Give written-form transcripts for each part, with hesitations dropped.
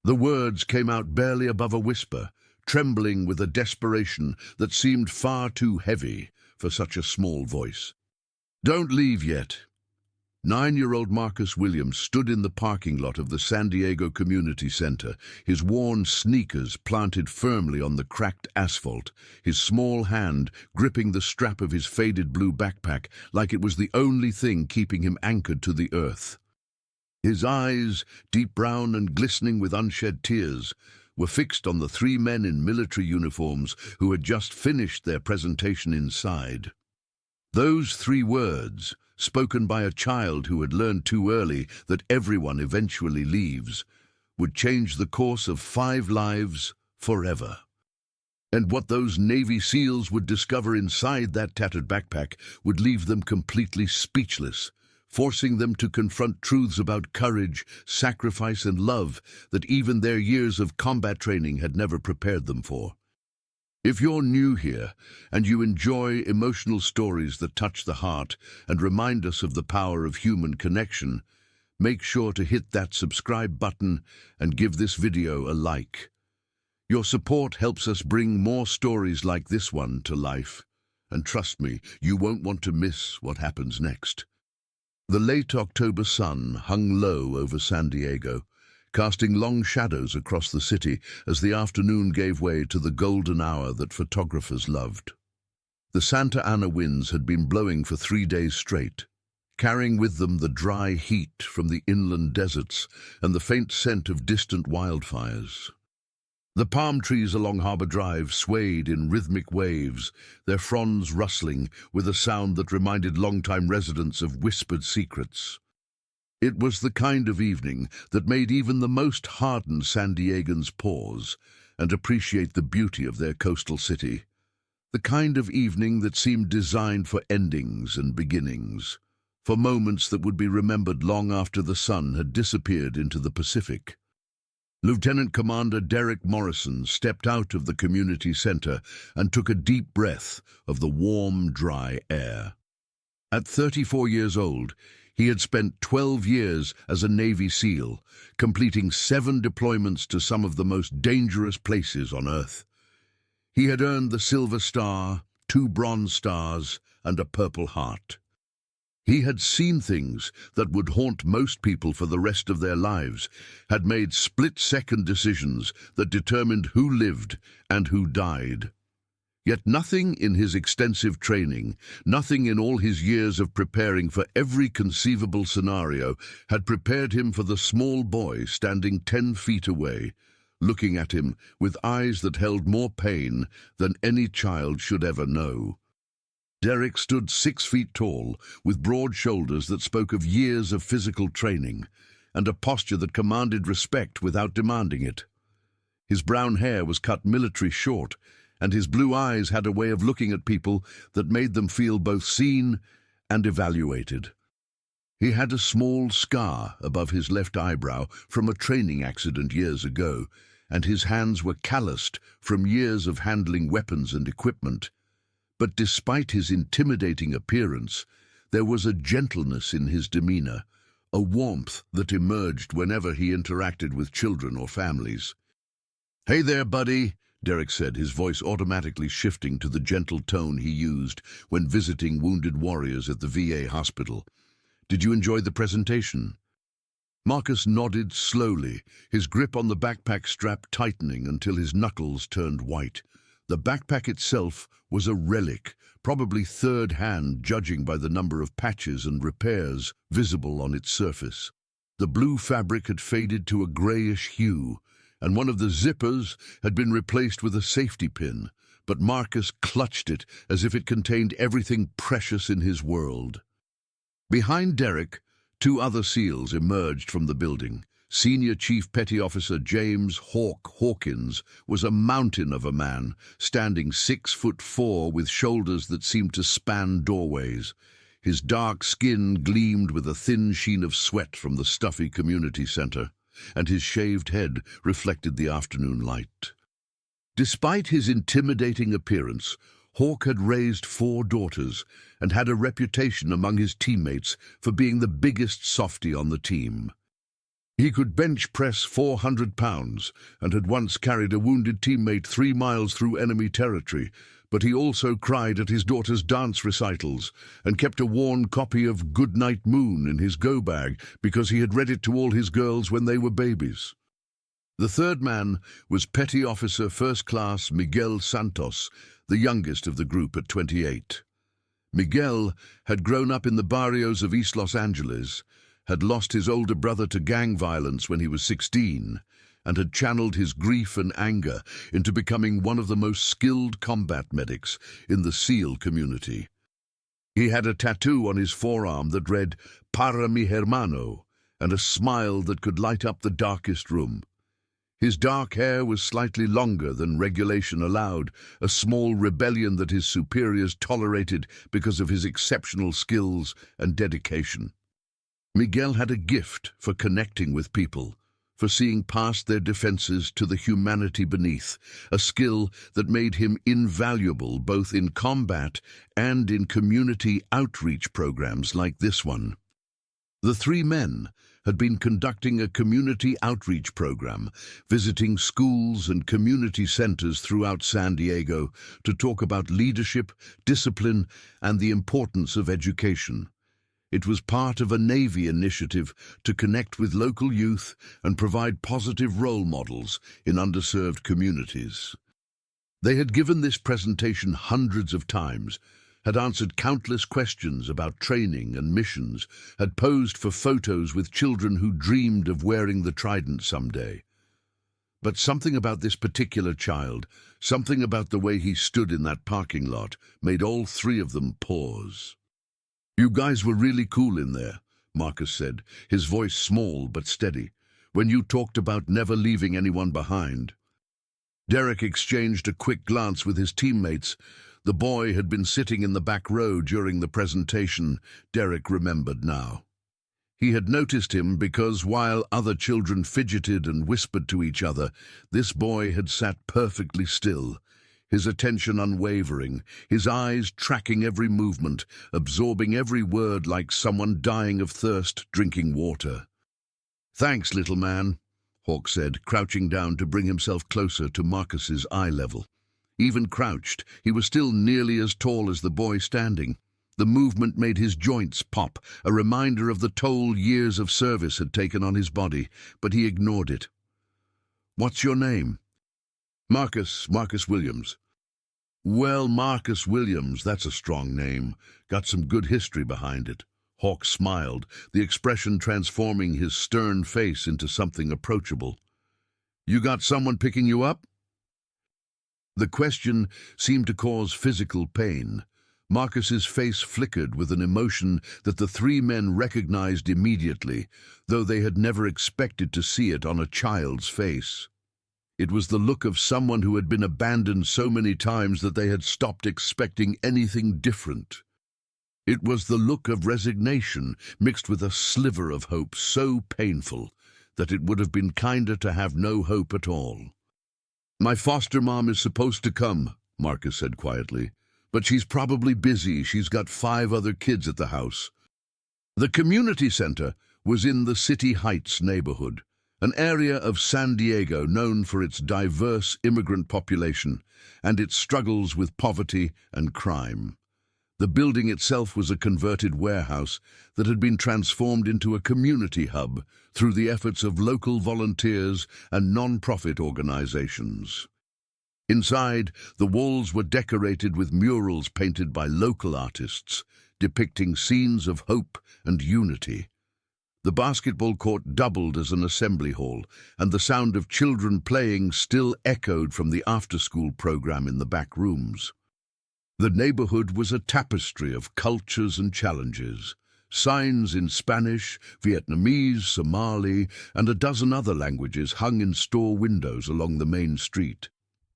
The words came out barely above a whisper, trembling with a desperation that seemed far too heavy for such a small voice. "Don't leave yet." 9-year-old Marcus Williams stood in the parking lot of the San Diego Community Center, his worn sneakers planted firmly on the cracked asphalt, his small hand gripping the strap of his faded blue backpack like it was the only thing keeping him anchored to the earth. His eyes, deep brown and glistening with unshed tears, were fixed on the 3 men in military uniforms who had just finished their presentation inside. Those 3 words, spoken by a child who had learned too early that everyone eventually leaves, would change the course of 5 lives forever. And what those Navy SEALs would discover inside that tattered backpack would leave them completely speechless, forcing them to confront truths about courage, sacrifice, and love that even their years of combat training had never prepared them for. If you're new here and you enjoy emotional stories that touch the heart and remind us of the power of human connection, make sure to hit that subscribe button and give this video a like. Your support helps us bring more stories like this one to life. And trust me, you won't want to miss what happens next. The late October sun hung low over San Diego, casting long shadows across the city as the afternoon gave way to the golden hour that photographers loved. The Santa Ana winds had been blowing for 3 days straight, carrying with them the dry heat from the inland deserts and the faint scent of distant wildfires. The palm trees along Harbor Drive swayed in rhythmic waves, their fronds rustling with a sound that reminded longtime residents of whispered secrets. It was the kind of evening that made even the most hardened San Diegans pause and appreciate the beauty of their coastal city. The kind of evening that seemed designed for endings and beginnings, for moments that would be remembered long after the sun had disappeared into the Pacific. Lieutenant Commander Derek Morrison stepped out of the community center and took a deep breath of the warm, dry air. At 34 years old, he had spent 12 years as a Navy SEAL, completing 7 deployments to some of the most dangerous places on Earth. He had earned the Silver Star, 2 Bronze Stars, and a Purple Heart. He had seen things that would haunt most people for the rest of their lives, had made split-second decisions that determined who lived and who died. Yet nothing in his extensive training, nothing in all his years of preparing for every conceivable scenario, had prepared him for the small boy standing 10 feet away, looking at him with eyes that held more pain than any child should ever know. Derek stood 6 feet tall, with broad shoulders that spoke of years of physical training, and a posture that commanded respect without demanding it. His brown hair was cut military short, and his blue eyes had a way of looking at people that made them feel both seen and evaluated. He had a small scar above his left eyebrow from a training accident years ago, and his hands were calloused from years of handling weapons and equipment. But despite his intimidating appearance, there was a gentleness in his demeanor, a warmth that emerged whenever he interacted with children or families. "Hey there, buddy," Derek said, his voice automatically shifting to the gentle tone he used when visiting wounded warriors at the VA hospital. "Did you enjoy the presentation?" Marcus nodded slowly, his grip on the backpack strap tightening until his knuckles turned white. The backpack itself was a relic, probably third-hand judging by the number of patches and repairs visible on its surface. The blue fabric had faded to a grayish hue, and one of the zippers had been replaced with a safety pin, but Marcus clutched it as if it contained everything precious in his world. Behind Derek, 2 other SEALs emerged from the building. Senior Chief Petty Officer James "Hawk" Hawkins was a mountain of a man, standing 6'4" with shoulders that seemed to span doorways. His dark skin gleamed with a thin sheen of sweat from the stuffy community center, and his shaved head reflected the afternoon light. Despite his intimidating appearance, Hawk had raised 4 daughters and had a reputation among his teammates for being the biggest softy on the team. He could bench press 400 pounds and had once carried a wounded teammate 3 miles through enemy territory, but he also cried at his daughter's dance recitals and kept a worn copy of Goodnight Moon in his go-bag because he had read it to all his girls when they were babies. The third man was Petty Officer First Class Miguel Santos, the youngest of the group at 28. Miguel had grown up in the barrios of East Los Angeles, had lost his older brother to gang violence when he was 16, and had channeled his grief and anger into becoming one of the most skilled combat medics in the SEAL community. He had a tattoo on his forearm that read, "Para mi hermano," and a smile that could light up the darkest room. His dark hair was slightly longer than regulation allowed, a small rebellion that his superiors tolerated because of his exceptional skills and dedication. Miguel had a gift for connecting with people, for seeing past their defenses to the humanity beneath, a skill that made him invaluable both in combat and in community outreach programs like this one. The three men had been conducting a community outreach program, visiting schools and community centers throughout San Diego to talk about leadership, discipline, and the importance of education. It was part of a Navy initiative to connect with local youth and provide positive role models in underserved communities. They had given this presentation hundreds of times, had answered countless questions about training and missions, had posed for photos with children who dreamed of wearing the trident someday. But something about this particular child, something about the way he stood in that parking lot, made all three of them pause. "You guys were really cool in there," Marcus said, his voice small but steady, "when you talked about never leaving anyone behind." Derek exchanged a quick glance with his teammates. The boy had been sitting in the back row during the presentation, Derek remembered now. He had noticed him because while other children fidgeted and whispered to each other, this boy had sat perfectly still, his attention unwavering, his eyes tracking every movement, absorbing every word like someone dying of thirst drinking water. "Thanks, little man," Hawk said, crouching down to bring himself closer to Marcus's eye level. Even crouched, he was still nearly as tall as the boy standing. The movement made his joints pop, a reminder of the toll years of service had taken on his body, but he ignored it. "What's your name?" Marcus Williams." "Well, Marcus Williams, that's a strong name. Got some good history behind it." Hawk smiled, the expression transforming his stern face into something approachable. "You got someone picking you up?" The question seemed to cause physical pain. Marcus's face flickered with an emotion that the three men recognized immediately, though they had never expected to see it on a child's face. It was the look of someone who had been abandoned so many times that they had stopped expecting anything different. It was the look of resignation mixed with a sliver of hope so painful that it would have been kinder to have no hope at all. "My foster mom is supposed to come," Marcus said quietly, "but she's probably busy. She's got 5 other kids at the house." The community center was in the City Heights neighborhood, an area of San Diego known for its diverse immigrant population and its struggles with poverty and crime. The building itself was a converted warehouse that had been transformed into a community hub through the efforts of local volunteers and non-profit organizations. Inside, the walls were decorated with murals painted by local artists, depicting scenes of hope and unity. The basketball court doubled as an assembly hall, and the sound of children playing still echoed from the after-school program in the back rooms. The neighborhood was a tapestry of cultures and challenges. Signs in Spanish, Vietnamese, Somali, and a dozen other languages hung in store windows along the main street.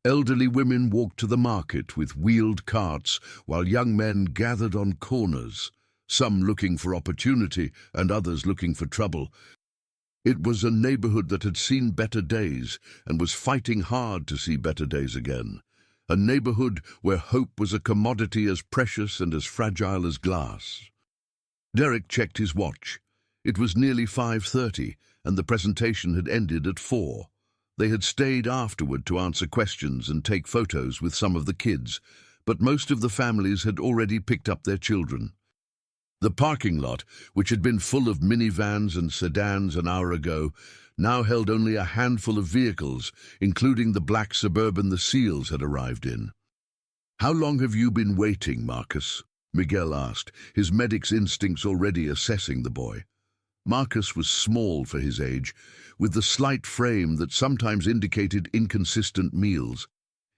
Elderly women walked to the market with wheeled carts, while young men gathered on corners, some looking for opportunity and others looking for trouble. It was a neighborhood that had seen better days and was fighting hard to see better days again. A neighborhood where hope was a commodity as precious and as fragile as glass. Derek checked his watch. It was nearly 5:30, and the presentation had ended at 4. They had stayed afterward to answer questions and take photos with some of the kids, but most of the families had already picked up their children. The parking lot, which had been full of minivans and sedans an hour ago, now held only a handful of vehicles, including the black Suburban the SEALs had arrived in. "How long have you been waiting, Marcus?" Miguel asked, his medic's instincts already assessing the boy. Marcus was small for his age, with the slight frame that sometimes indicated inconsistent meals.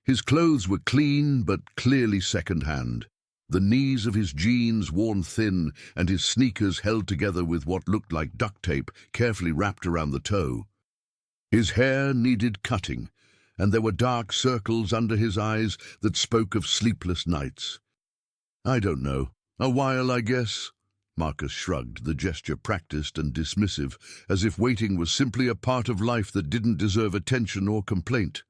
His clothes were clean but clearly second-hand. The knees of his jeans worn thin and his sneakers held together with what looked like duct tape carefully wrapped around the toe. His hair needed cutting, and there were dark circles under his eyes that spoke of sleepless nights. "I don't know. A while, I guess." Marcus shrugged, the gesture practiced and dismissive, as if waiting was simply a part of life that didn't deserve attention or complaint.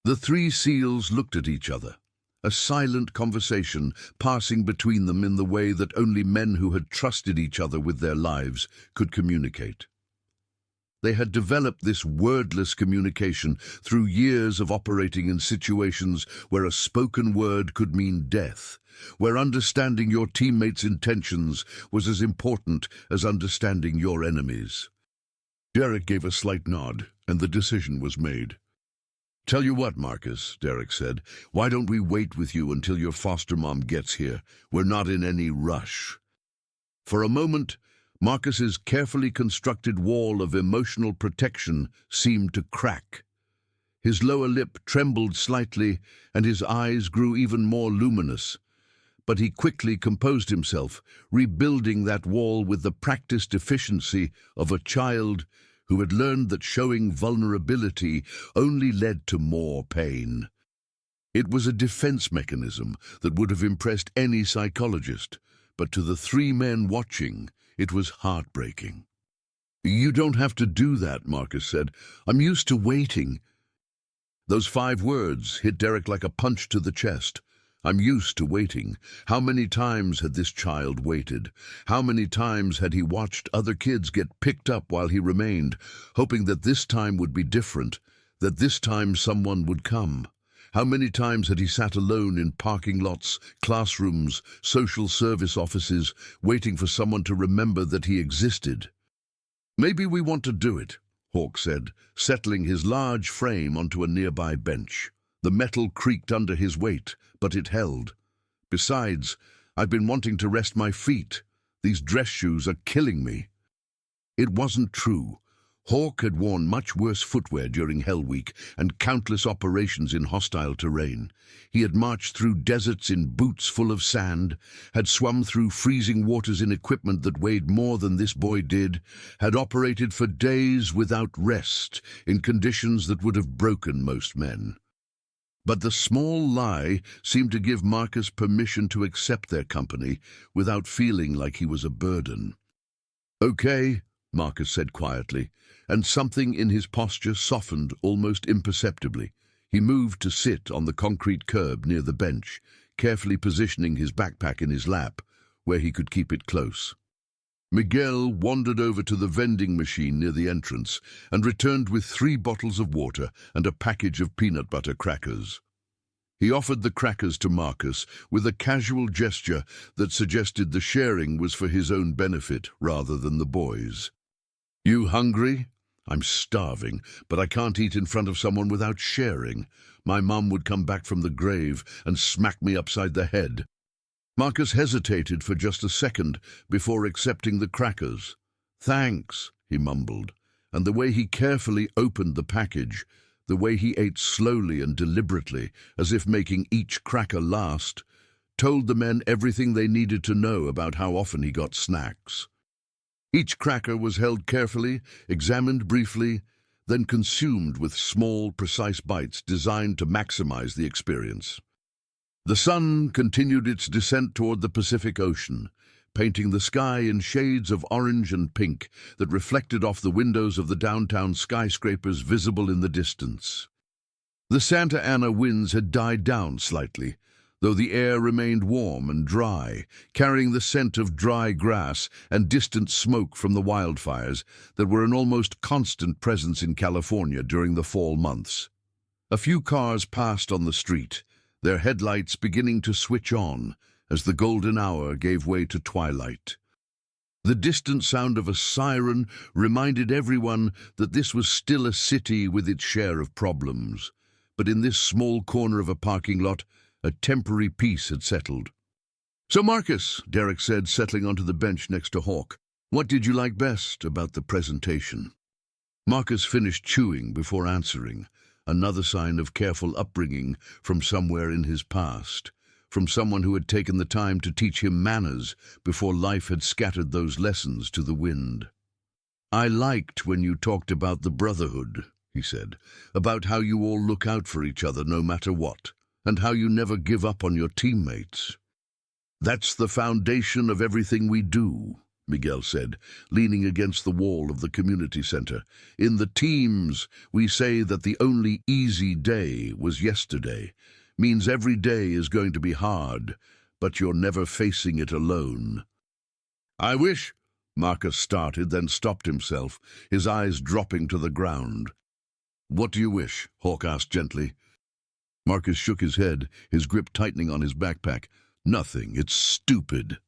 The 3 SEALs looked at each other, a silent conversation passing between them in the way that only men who had trusted each other with their lives could communicate. They had developed this wordless communication through years of operating in situations where a spoken word could mean death, where understanding your teammates' intentions was as important as understanding your enemies. Derek gave a slight nod, and the decision was made. "Tell you what, Marcus," Derek said, "why don't we wait with you until your foster mom gets here? We're not in any rush." For a moment, Marcus's carefully constructed wall of emotional protection seemed to crack. His lower lip trembled slightly, and his eyes grew even more luminous. But he quickly composed himself, rebuilding that wall with the practiced efficiency of a child who had learned that showing vulnerability only led to more pain. It was a defense mechanism that would have impressed any psychologist, but to the 3 men watching, it was heartbreaking. "You don't have to do that," Marcus said. "I'm used to waiting." Those 5 words hit Derek like a punch to the chest. "I'm used to waiting." How many times had this child waited? How many times had he watched other kids get picked up while he remained, hoping that this time would be different, that this time someone would come? How many times had he sat alone in parking lots, classrooms, social service offices, waiting for someone to remember that he existed? "Maybe we want to do it," Hawk said, settling his large frame onto a nearby bench. The metal creaked under his weight, but it held. "Besides, I've been wanting to rest my feet. These dress shoes are killing me." It wasn't true. Hawk had worn much worse footwear during Hell Week and countless operations in hostile terrain. He had marched through deserts in boots full of sand, had swum through freezing waters in equipment that weighed more than this boy did, had operated for days without rest in conditions that would have broken most men. But the small lie seemed to give Marcus permission to accept their company without feeling like he was a burden. "Okay," Marcus said quietly, and something in his posture softened almost imperceptibly. He moved to sit on the concrete curb near the bench, carefully positioning his backpack in his lap, where he could keep it close. Miguel wandered over to the vending machine near the entrance and returned with 3 bottles of water and a package of peanut butter crackers. He offered the crackers to Marcus with a casual gesture that suggested the sharing was for his own benefit rather than the boys'. "You hungry?" "I'm starving, but I can't eat in front of someone without sharing. My mum would come back from the grave and smack me upside the head." Marcus hesitated for just a second before accepting the crackers. "Thanks," he mumbled, and the way he carefully opened the package, the way he ate slowly and deliberately, as if making each cracker last, told the men everything they needed to know about how often he got snacks. Each cracker was held carefully, examined briefly, then consumed with small, precise bites designed to maximize the experience. The sun continued its descent toward the Pacific Ocean, painting the sky in shades of orange and pink that reflected off the windows of the downtown skyscrapers visible in the distance. The Santa Ana winds had died down slightly, though the air remained warm and dry, carrying the scent of dry grass and distant smoke from the wildfires that were an almost constant presence in California during the fall months. A few cars passed on the street, their headlights beginning to switch on as the golden hour gave way to twilight. The distant sound of a siren reminded everyone that this was still a city with its share of problems. But in this small corner of a parking lot, a temporary peace had settled. "So, Marcus," Derek said, settling onto the bench next to Hawk, "what did you like best about the presentation?" Marcus finished chewing before answering, another sign of careful upbringing from somewhere in his past, from someone who had taken the time to teach him manners before life had scattered those lessons to the wind. "I liked when you talked about the brotherhood," he said, "about how you all look out for each other no matter what, and how you never give up on your teammates." "That's the foundation of everything we do," Miguel said, leaning against the wall of the community center. "In the teams, we say that the only easy day was yesterday. Means every day is going to be hard, but you're never facing it alone." "I wish," Marcus started, then stopped himself, his eyes dropping to the ground. "What do you wish?" Hawk asked gently. Marcus shook his head, his grip tightening on his backpack. "Nothing. It's stupid."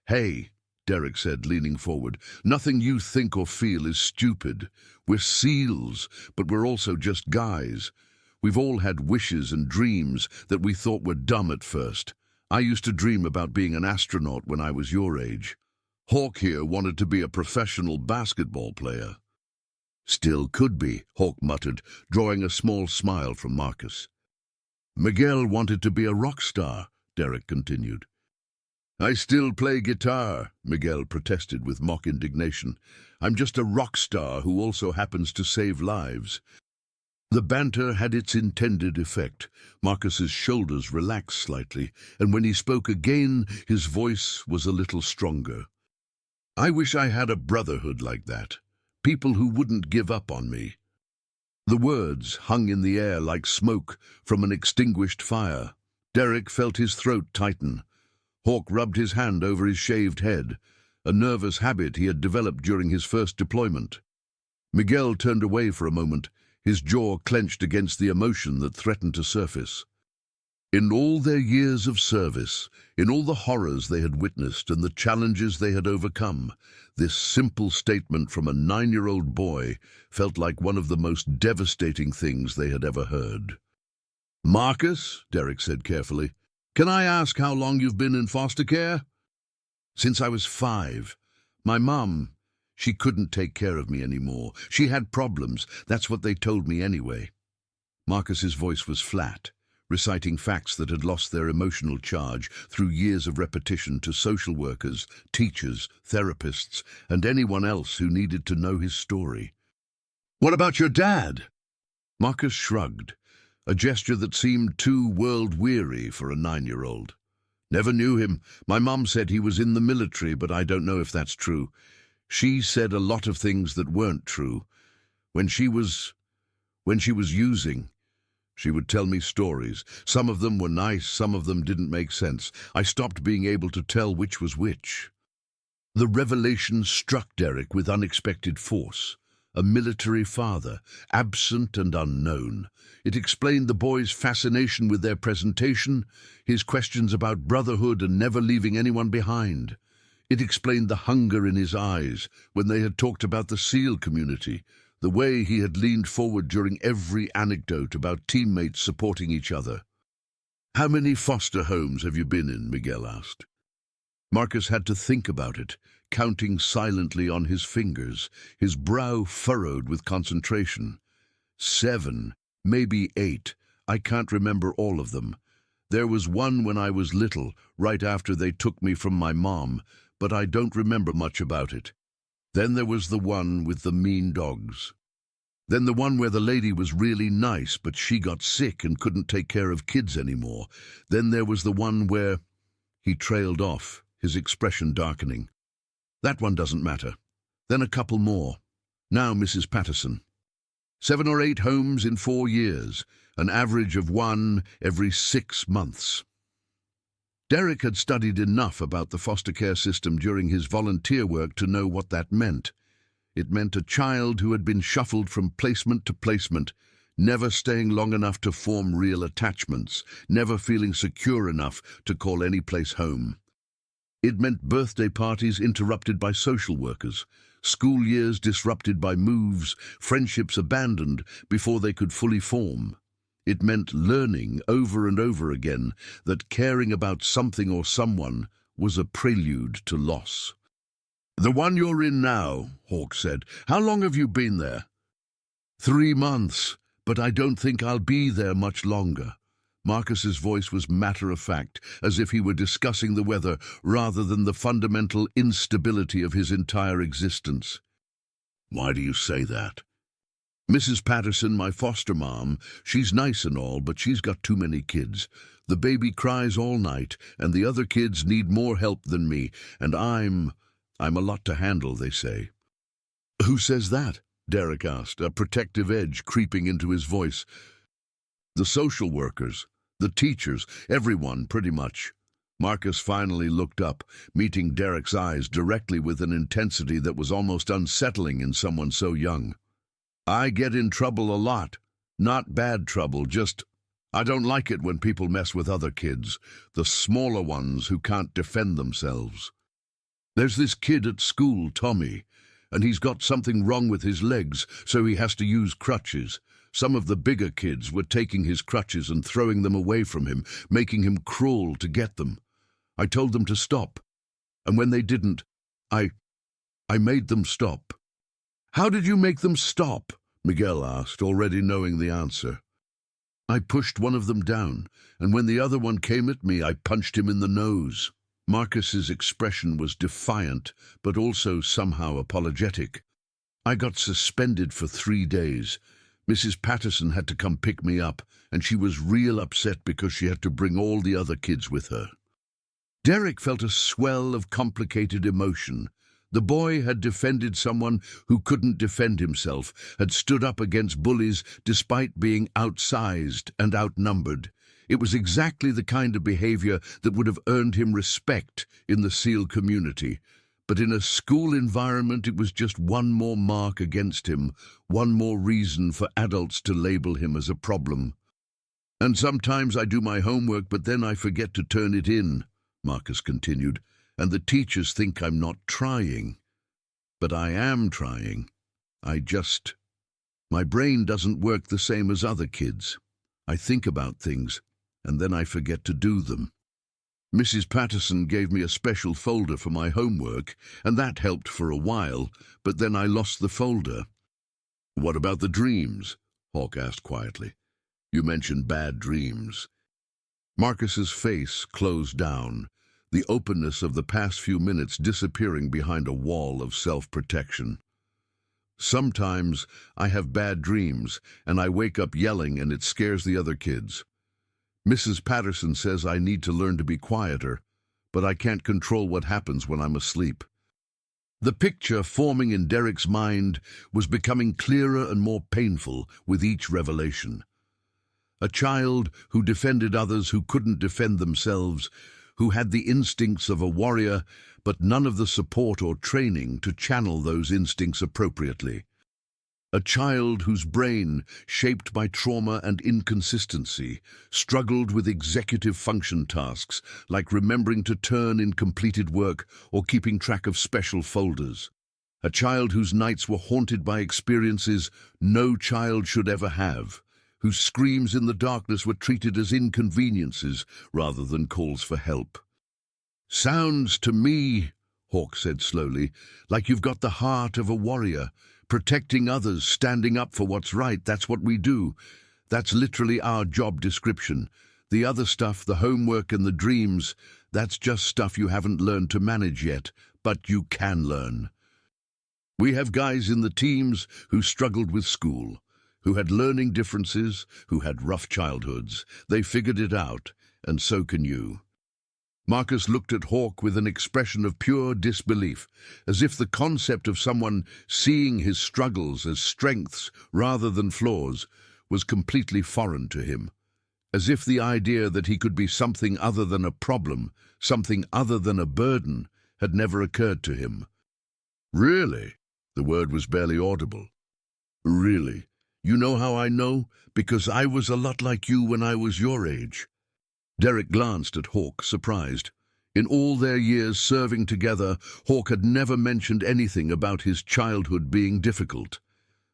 "Hey," Derek said, leaning forward, "nothing you think or feel is stupid. We're SEALs, but we're also just guys. We've all had wishes and dreams that we thought were dumb at first. I used to dream about being an astronaut when I was your age. Hawk here wanted to be a professional basketball player." "Still could be," Hawk muttered, drawing a small smile from Marcus. "Miguel wanted to be a rock star," Derek continued. "I still play guitar," Miguel protested with mock indignation. "I'm just a rock star who also happens to save lives." The banter had its intended effect. Marcus's shoulders relaxed slightly, and when he spoke again, his voice was a little stronger. "I wish I had a brotherhood like that. People who wouldn't give up on me." The words hung in the air like smoke from an extinguished fire. Derek felt his throat tighten. Hawk rubbed his hand over his shaved head, a nervous habit he had developed during his first deployment. Miguel turned away for a moment, his jaw clenched against the emotion that threatened to surface. In all their years of service, in all the horrors they had witnessed and the challenges they had overcome, this simple statement from a 9-year-old boy felt like one of the most devastating things they had ever heard. "Marcus," Derek said carefully, "can I ask how long you've been in foster care?" "Since I was 5. My mum, she couldn't take care of me anymore. She had problems. That's what they told me anyway." Marcus's voice was flat, reciting facts that had lost their emotional charge through years of repetition to social workers, teachers, therapists, and anyone else who needed to know his story. "What about your dad?" Marcus shrugged, a gesture that seemed too world-weary for a 9-year-old. "Never knew him. My mum said he was in the military, but I don't know if that's true. She said a lot of things that weren't true. When she was using, she would tell me stories. Some of them were nice, some of them didn't make sense. I stopped being able to tell which was which." The revelation struck Derek with unexpected force. A military father, absent and unknown. It explained the boy's fascination with their presentation, his questions about brotherhood and never leaving anyone behind. It explained the hunger in his eyes when they had talked about the SEAL community, the way he had leaned forward during every anecdote about teammates supporting each other. "How many foster homes have you been in?" Miguel asked. Marcus had to think about it, counting silently on his fingers, his brow furrowed with concentration. 7, maybe 8. I can't remember all of them. There was one when I was little, right after they took me from my mom, but I don't remember much about it. Then there was the one with the mean dogs. Then the one where the lady was really nice, but she got sick and couldn't take care of kids anymore. Then there was the one where—" He trailed off, his expression darkening. "That one doesn't matter. Then a couple more. Now Mrs. Patterson. 7 or 8 homes in 4 years, an average of 1 every 6 months. Derek had studied enough about the foster care system during his volunteer work to know what that meant. It meant a child who had been shuffled from placement to placement, never staying long enough to form real attachments, never feeling secure enough to call any place home. It meant birthday parties interrupted by social workers, school years disrupted by moves, friendships abandoned before they could fully form. It meant learning over and over again that caring about something or someone was a prelude to loss. "The one you're in now," Hawk said. "How long have you been there?" "3 months, but I don't think I'll be there much longer." Marcus's voice was matter-of-fact, as if he were discussing the weather rather than the fundamental instability of his entire existence. "Why do you say that?" "Mrs. Patterson, my foster mom, she's nice and all, but she's got too many kids. The baby cries all night, and the other kids need more help than me, and I'm a lot to handle, they say." "Who says that?" Derek asked, a protective edge creeping into his voice. "The social workers, the teachers, everyone, pretty much." Marcus finally looked up, meeting Derek's eyes directly with an intensity that was almost unsettling in someone so young. "I get in trouble a lot. Not bad trouble, just I don't like it when people mess with other kids, the smaller ones who can't defend themselves. There's this kid at school, Tommy, and he's got something wrong with his legs, so he has to use crutches. Some of the bigger kids were taking his crutches and throwing them away from him, making him crawl to get them. I told them to stop, and when they didn't, I made them stop." "How did you make them stop?" Miguel asked, already knowing the answer. "I pushed one of them down, and when the other one came at me, I punched him in the nose." Marcus's expression was defiant, but also somehow apologetic. "I got suspended for 3 days. Mrs. Patterson had to come pick me up, and she was real upset because she had to bring all the other kids with her." Derek felt a swell of complicated emotion. The boy had defended someone who couldn't defend himself, had stood up against bullies despite being outsized and outnumbered. It was exactly the kind of behavior that would have earned him respect in the SEAL community. But in a school environment, it was just one more mark against him, one more reason for adults to label him as a problem. "And sometimes I do my homework, but then I forget to turn it in," Marcus continued, "and the teachers think I'm not trying. But I am trying. My brain doesn't work the same as other kids. I think about things, and then I forget to do them. Mrs. Patterson gave me a special folder for my homework, and that helped for a while, but then I lost the folder." "What about the dreams?" Hawk asked quietly. "You mentioned bad dreams." Marcus's face closed down, the openness of the past few minutes disappearing behind a wall of self-protection. "Sometimes I have bad dreams, and I wake up yelling and it scares the other kids. Mrs. Patterson says I need to learn to be quieter, but I can't control what happens when I'm asleep." The picture forming in Derek's mind was becoming clearer and more painful with each revelation. A child who defended others who couldn't defend themselves, who had the instincts of a warrior, but none of the support or training to channel those instincts appropriately. A child whose brain, shaped by trauma and inconsistency, struggled with executive function tasks like remembering to turn in completed work or keeping track of special folders. A child whose nights were haunted by experiences no child should ever have, whose screams in the darkness were treated as inconveniences rather than calls for help. "Sounds to me," Hawk said slowly, "like you've got the heart of a warrior. Protecting others, standing up for what's right, that's what we do. That's literally our job description. The other stuff, the homework and the dreams, that's just stuff you haven't learned to manage yet, but you can learn." We have guys in the teams who struggled with school, who had learning differences, who had rough childhoods. They figured it out, and so can you. Marcus looked at Hawk with an expression of pure disbelief, as if the concept of someone seeing his struggles as strengths rather than flaws was completely foreign to him. as if the idea that he could be something other than a problem, something other than a burden, had never occurred to him. "Really?" The word was barely audible. "Really? You know how I know? Because I was a lot like you when I was your age." Derek glanced at Hawk, surprised. In all their years serving together, Hawk had never mentioned anything about his childhood being difficult.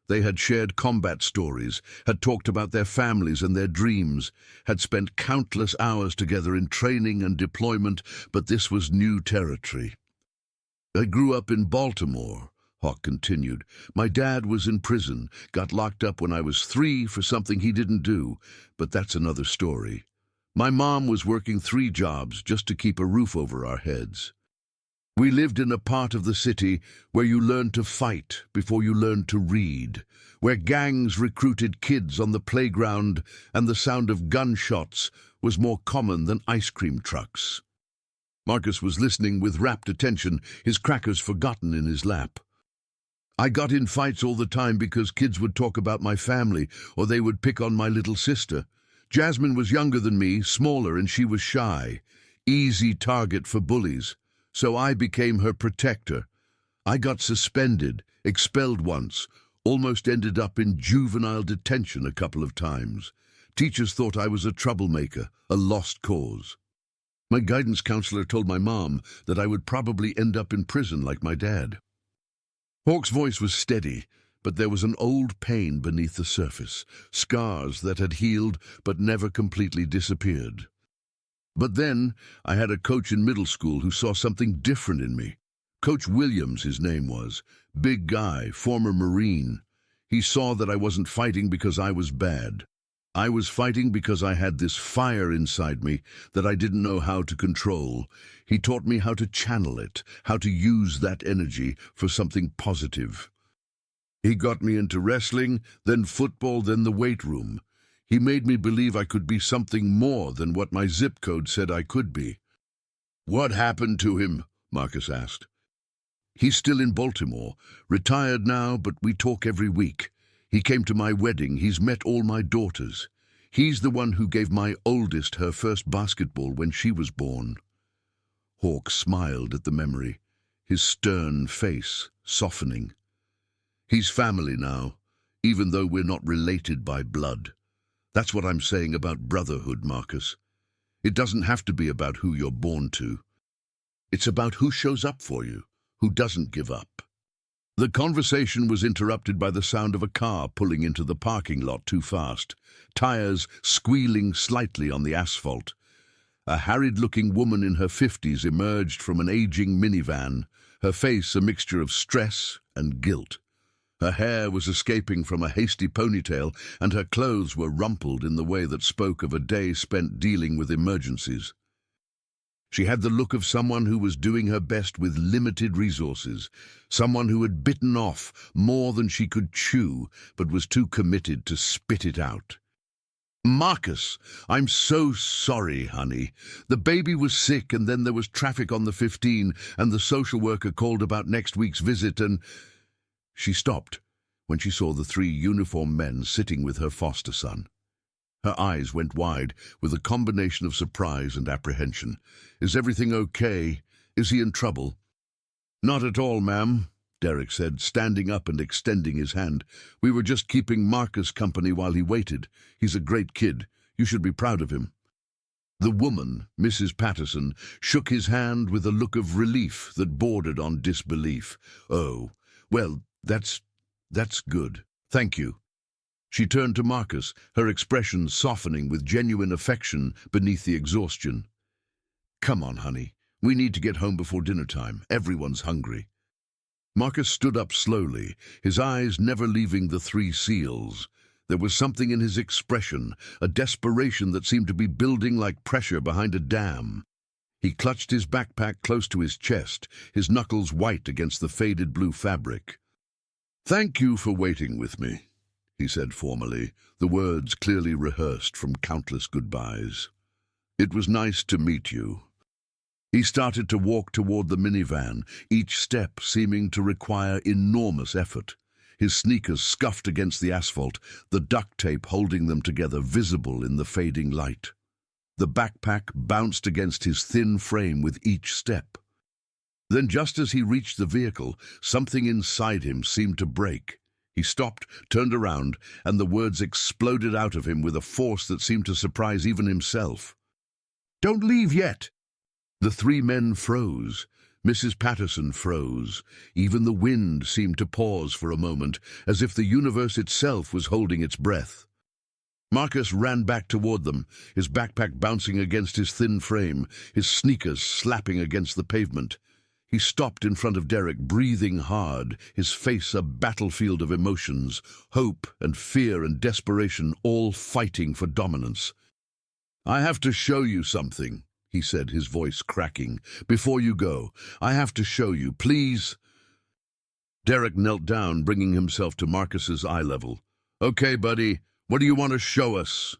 They had shared combat stories, had talked about their families and their dreams, had spent countless hours together in training and deployment, but this was new territory. "I grew up in Baltimore," Hawk continued. "My dad was in prison, got locked up when I was 3 for something he didn't do, but that's another story. My mom was working 3 jobs just to keep a roof over our heads. We lived in a part of the city where you learned to fight before you learned to read, where gangs recruited kids on the playground and the sound of gunshots was more common than ice cream trucks." Marcus was listening with rapt attention, his crackers forgotten in his lap. "I got in fights all the time because kids would talk about my family, or they would pick on my little sister. Jasmine was younger than me, smaller, and she was shy. Easy target for bullies. So I became her protector. I got suspended, expelled once, almost ended up in juvenile detention a couple of times. Teachers thought I was a troublemaker, a lost cause. My guidance counselor told my mom that I would probably end up in prison like my dad." Hawk's voice was steady, but there was an old pain beneath the surface, scars that had healed but never completely disappeared. "But then I had a coach in middle school who saw something different in me. Coach Williams, his name was. Big guy, former Marine. He saw that I wasn't fighting because I was bad. I was fighting because I had this fire inside me that I didn't know how to control. He taught me how to channel it, how to use that energy for something positive. He got me into wrestling, then football, then the weight room. He made me believe I could be something more than what my zip code said I could be." "What happened to him?" Marcus asked. "He's still in Baltimore, retired now, but we talk every week. He came to my wedding, he's met all my daughters. He's the one who gave my oldest her first basketball when she was born." Hawk smiled at the memory, his stern face softening. "He's family now, even though we're not related by blood. That's what I'm saying about brotherhood, Marcus. It doesn't have to be about who you're born to. It's about who shows up for you, who doesn't give up." The conversation was interrupted by the sound of a car pulling into the parking lot too fast, tires squealing slightly on the asphalt. A harried-looking woman in her 50s emerged from an aging minivan, her face a mixture of stress and guilt. Her hair was escaping from a hasty ponytail, and her clothes were rumpled in the way that spoke of a day spent dealing with emergencies. She had the look of someone who was doing her best with limited resources, someone who had bitten off more than she could chew, but was too committed to spit it out. "Marcus, I'm so sorry, honey. The baby was sick, and then there was traffic on the 15, and the social worker called about next week's visit, and—" She stopped when she saw the 3 uniformed men sitting with her foster son. Her eyes went wide with a combination of surprise and apprehension. "Is everything okay? Is he in trouble?" "Not at all, ma'am," Derek said, standing up and extending his hand. "We were just keeping Marcus company while he waited. He's a great kid. You should be proud of him." The woman, Mrs. Patterson, shook his hand with a look of relief that bordered on disbelief. "Oh, well, that's good. Thank you." She turned to Marcus, her expression softening with genuine affection beneath the exhaustion. "Come on, honey. We need to get home before dinner time. Everyone's hungry." Marcus stood up slowly, his eyes never leaving the 3 seals. There was something in his expression, a desperation that seemed to be building like pressure behind a dam. He clutched his backpack close to his chest, his knuckles white against the faded blue fabric. "Thank you for waiting with me," he said formally, the words clearly rehearsed from countless goodbyes. "It was nice to meet you." He started to walk toward the minivan, each step seeming to require enormous effort. his sneakers scuffed against the asphalt, the duct tape holding them together visible in the fading light. The backpack bounced against his thin frame with each step. Then, just as he reached the vehicle, something inside him seemed to break. He stopped, turned around, and the words exploded out of him with a force that seemed to surprise even himself. "Don't leave yet!" The three men froze. Mrs. Patterson froze. Even the wind seemed to pause for a moment, as if the universe itself was holding its breath. Marcus ran back toward them, his backpack bouncing against his thin frame, his sneakers slapping against the pavement. He stopped in front of Derek, breathing hard, his face a battlefield of emotions, hope and fear and desperation, all fighting for dominance. "I have to show you something," he said, his voice cracking. "Before you go, I have to show you, please." Derek knelt down, bringing himself to Marcus's eye level. "Okay, buddy, what do you want to show us?"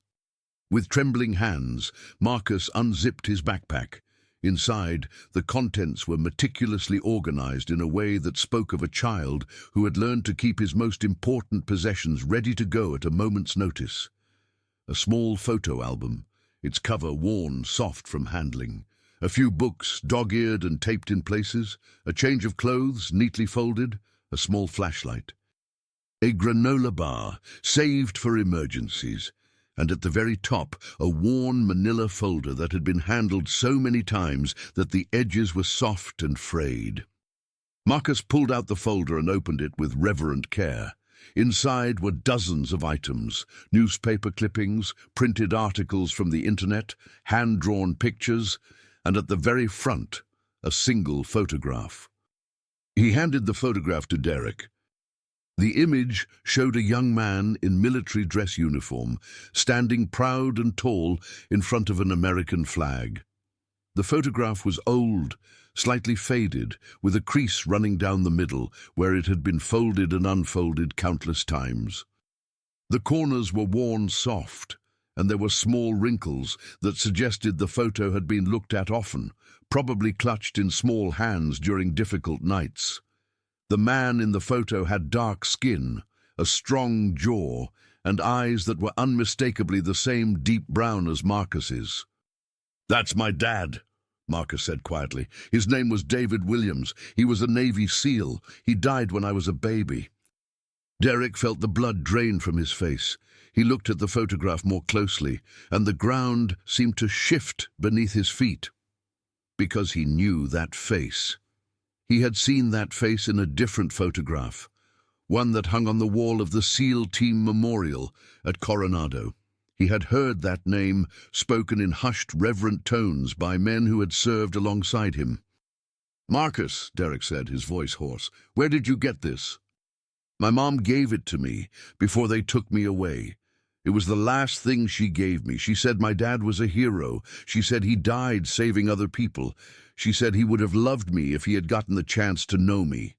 With trembling hands, Marcus unzipped his backpack. Inside, the contents were meticulously organized in a way that spoke of a child who had learned to keep his most important possessions ready to go at a moment's notice. A small photo album, its cover worn soft from handling. A few books, dog-eared and taped in places. A change of clothes, neatly folded. A small flashlight. A granola bar, saved for emergencies. And at the very top, a worn manila folder that had been handled so many times that the edges were soft and frayed. Marcus pulled out the folder and opened it with reverent care. Inside were dozens of items, newspaper clippings, printed articles from the internet, hand-drawn pictures, and at the very front, a single photograph. He handed the photograph to Derek. The image showed a young man in military dress uniform, standing proud and tall in front of an American flag. The photograph was old, slightly faded, with a crease running down the middle, where it had been folded and unfolded countless times. The corners were worn soft, and there were small wrinkles that suggested the photo had been looked at often, probably clutched in small hands during difficult nights. The man in the photo had dark skin, a strong jaw, and eyes that were unmistakably the same deep brown as Marcus's. "That's my dad," Marcus said quietly. "His name was David Williams. He was a Navy SEAL. He died when I was a baby." Derek felt the blood drain from his face. He looked at the photograph more closely, and the ground seemed to shift beneath his feet. Because he knew that face. He had seen that face in a different photograph, one that hung on the wall of the SEAL Team Memorial at Coronado. He had heard that name spoken in hushed, reverent tones by men who had served alongside him. "Marcus," Derek said, his voice hoarse, "where did you get this?" "My mom gave it to me before they took me away. It was the last thing she gave me. She said my dad was a hero. She said he died saving other people. She said he would have loved me if he had gotten the chance to know me."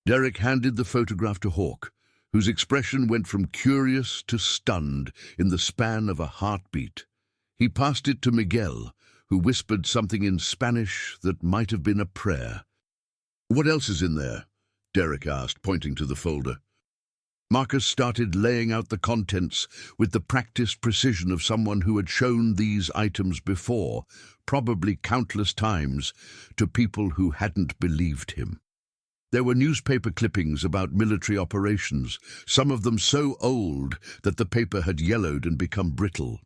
Derek handed the photograph to Hawk, whose expression went from curious to stunned in the span of a heartbeat. He passed it to Miguel, who whispered something in Spanish that might have been a prayer. "What else is in there?" Derek asked, pointing to the folder. Marcus started laying out the contents with the practiced precision of someone who had shown these items before, probably countless times, to people who hadn't believed him. There were newspaper clippings about military operations, some of them so old that the paper had yellowed and become brittle.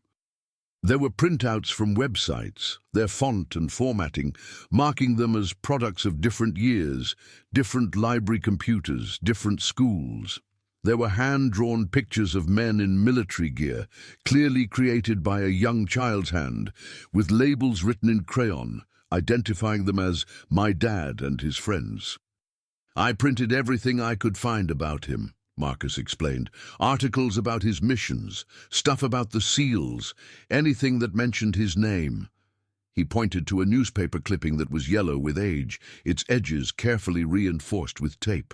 There were printouts from websites, their font and formatting, marking them as products of different years, different library computers, different schools. There were hand-drawn pictures of men in military gear, clearly created by a young child's hand, with labels written in crayon, identifying them as "my dad and his friends." "I printed everything I could find about him," Marcus explained. "Articles about his missions, stuff about the SEALs, anything that mentioned his name." He pointed to a newspaper clipping that was yellow with age, its edges carefully reinforced with tape.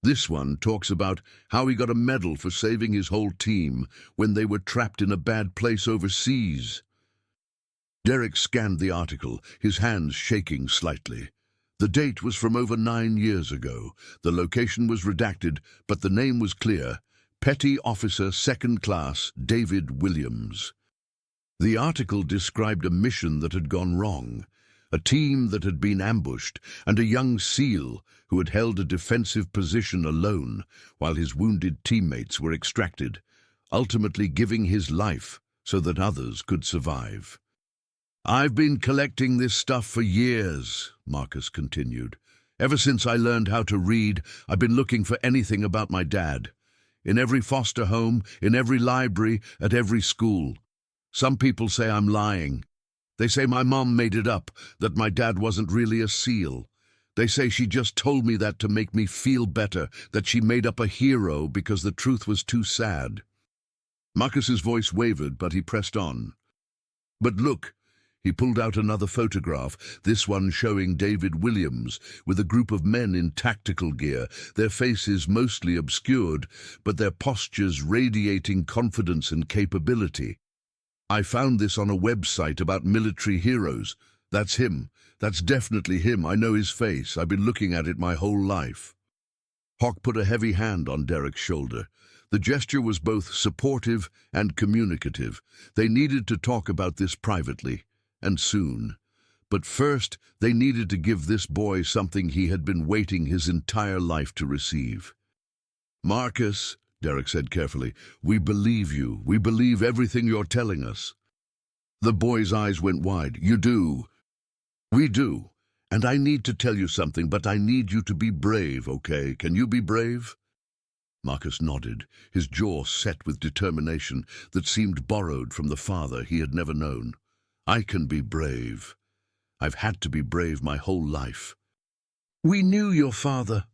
"This one talks about how he got a medal for saving his whole team when they were trapped in a bad place overseas." Derek scanned the article, his hands shaking slightly. The date was from over 9 years ago. The location was redacted, but the name was clear. Petty Officer Second Class David Williams. The article described a mission that had gone wrong, a team that had been ambushed, and a young SEAL who had held a defensive position alone while his wounded teammates were extracted, ultimately giving his life so that others could survive. "I've been collecting this stuff for years," Marcus continued. "Ever since I learned how to read, I've been looking for anything about my dad. In every foster home, in every library, at every school. Some people say I'm lying. They say my mom made it up, that my dad wasn't really a SEAL. They say she just told me that to make me feel better, that she made up a hero because the truth was too sad." Marcus's voice wavered, but he pressed on. "But look," he pulled out another photograph, this one showing David Williams with a group of men in tactical gear, their faces mostly obscured, but their postures radiating confidence and capability. "I found this on a website about military heroes. That's him. That's definitely him. I know his face. I've been looking at it my whole life." Hawk put a heavy hand on Derek's shoulder. The gesture was both supportive and communicative. They needed to talk about this privately, and soon. But first, they needed to give this boy something he had been waiting his entire life to receive. "Marcus," Derek said carefully, "we believe you. We believe everything you're telling us." The boy's eyes went wide. "You do?" "We do. And I need to tell you something, but I need you to be brave, okay? Can you be brave?" Marcus nodded, his jaw set with determination that seemed borrowed from the father he had never known. "I can be brave. I've had to be brave my whole life." "We knew your father."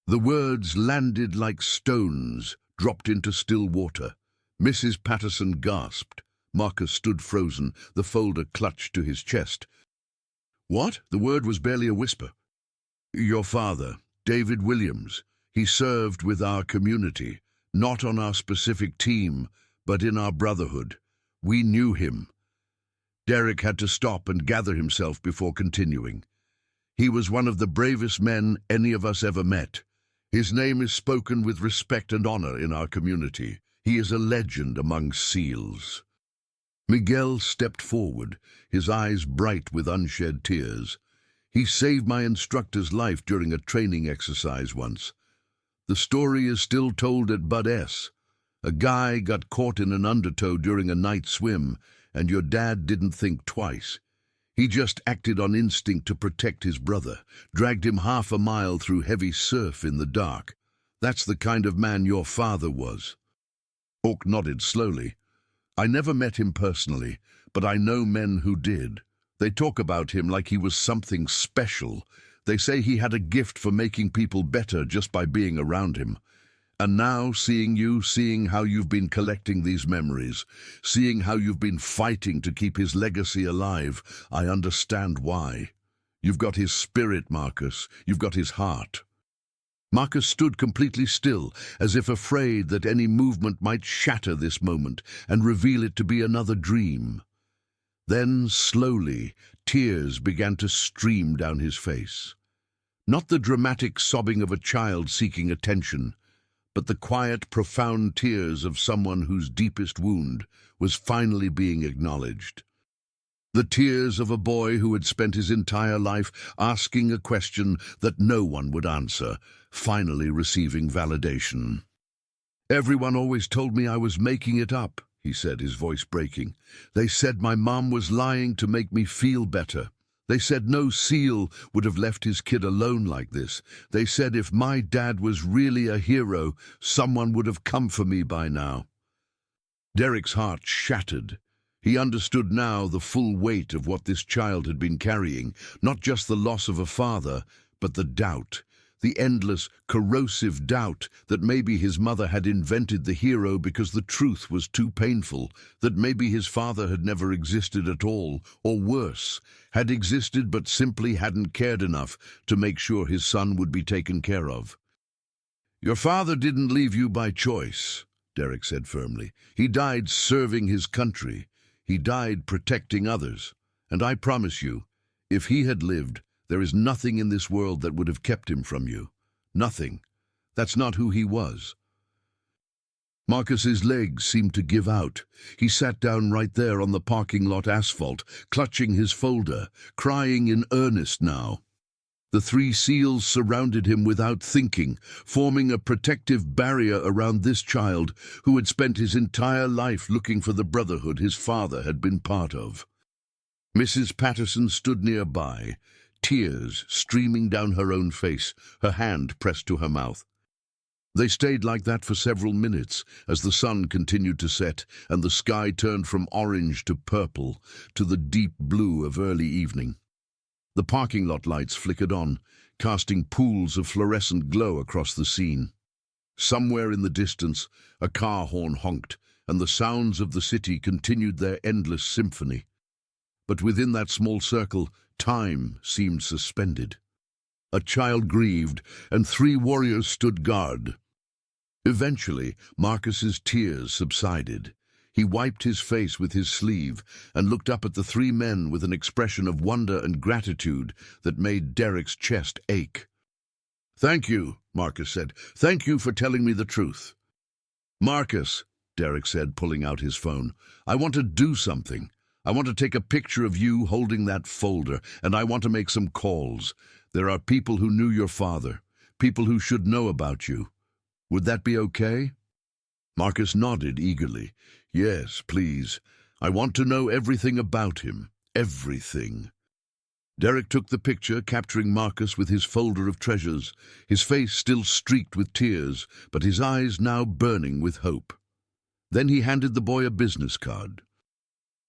The words landed like stones, dropped into still water. Mrs. Patterson gasped. Marcus stood frozen, the folder clutched to his chest. "What?" The word was barely a whisper. "Your father, David Williams. He served with our community, not on our specific team, but in our brotherhood. We knew him." Derek had to stop and gather himself before continuing. "He was one of the bravest men any of us ever met. His name is spoken with respect and honor in our community. He is a legend among SEALs." Miguel stepped forward, his eyes bright with unshed tears. "He saved my instructor's life during a training exercise once. The story is still told at Bud S. A guy got caught in an undertow during a night swim, and your dad didn't think twice. He just acted on instinct to protect his brother, dragged him half a mile through heavy surf in the dark. That's the kind of man your father was." Hawk nodded slowly. "I never met him personally, but I know men who did. They talk about him like he was something special. They say he had a gift for making people better just by being around him. And now, seeing you, seeing how you've been collecting these memories, seeing how you've been fighting to keep his legacy alive, I understand why. You've got his spirit, Marcus. You've got his heart." Marcus stood completely still, as if afraid that any movement might shatter this moment and reveal it to be another dream. Then, slowly, tears began to stream down his face. Not the dramatic sobbing of a child seeking attention, but the quiet, profound tears of someone whose deepest wound was finally being acknowledged. The tears of a boy who had spent his entire life asking a question that no one would answer, finally receiving validation. "Everyone always told me I was making it up," he said, his voice breaking. "They said my mom was lying to make me feel better. They said no SEAL would have left his kid alone like this. They said if my dad was really a hero, someone would have come for me by now." Derek's heart shattered. He understood now the full weight of what this child had been carrying, not just the loss of a father, but the doubt, the endless, corrosive doubt that maybe his mother had invented the hero because the truth was too painful, that maybe his father had never existed at all, or worse, had existed but simply hadn't cared enough to make sure his son would be taken care of. "Your father didn't leave you by choice," Derek said firmly. "He died serving his country. He died protecting others. And I promise you, if he had lived, There is nothing in this world that would have kept him from you. Nothing. That's not who he was. Marcus's legs seemed to give out. He sat down right there on the parking lot asphalt, clutching his folder, crying in earnest now. The three SEALs surrounded him without thinking, forming a protective barrier around this child who had spent his entire life looking for the brotherhood his father had been part of. Mrs. Patterson stood nearby, tears streaming down her own face, her hand pressed to her mouth. They stayed like that for several minutes as the sun continued to set and the sky turned from orange to purple to the deep blue of early evening. The parking lot lights flickered on, casting pools of fluorescent glow across the scene. Somewhere in the distance, a car horn honked, and the sounds of the city continued their endless symphony. But within that small circle, time seemed suspended. A child grieved, and three warriors stood guard. Eventually, Marcus's tears subsided. He wiped his face with his sleeve and looked up at the three men with an expression of wonder and gratitude that made Derek's chest ache. "Thank you," Marcus said. "Thank you for telling me the truth." "Marcus," Derek said, pulling out his phone, "I want to do something. I want to take a picture of you holding that folder, and I want to make some calls. There are people who knew your father, people who should know about you. Would that be okay?" Marcus nodded eagerly. "Yes, please. I want to know everything about him. Everything." Derek took the picture, capturing Marcus with his folder of treasures, his face still streaked with tears, but his eyes now burning with hope. Then he handed the boy a business card.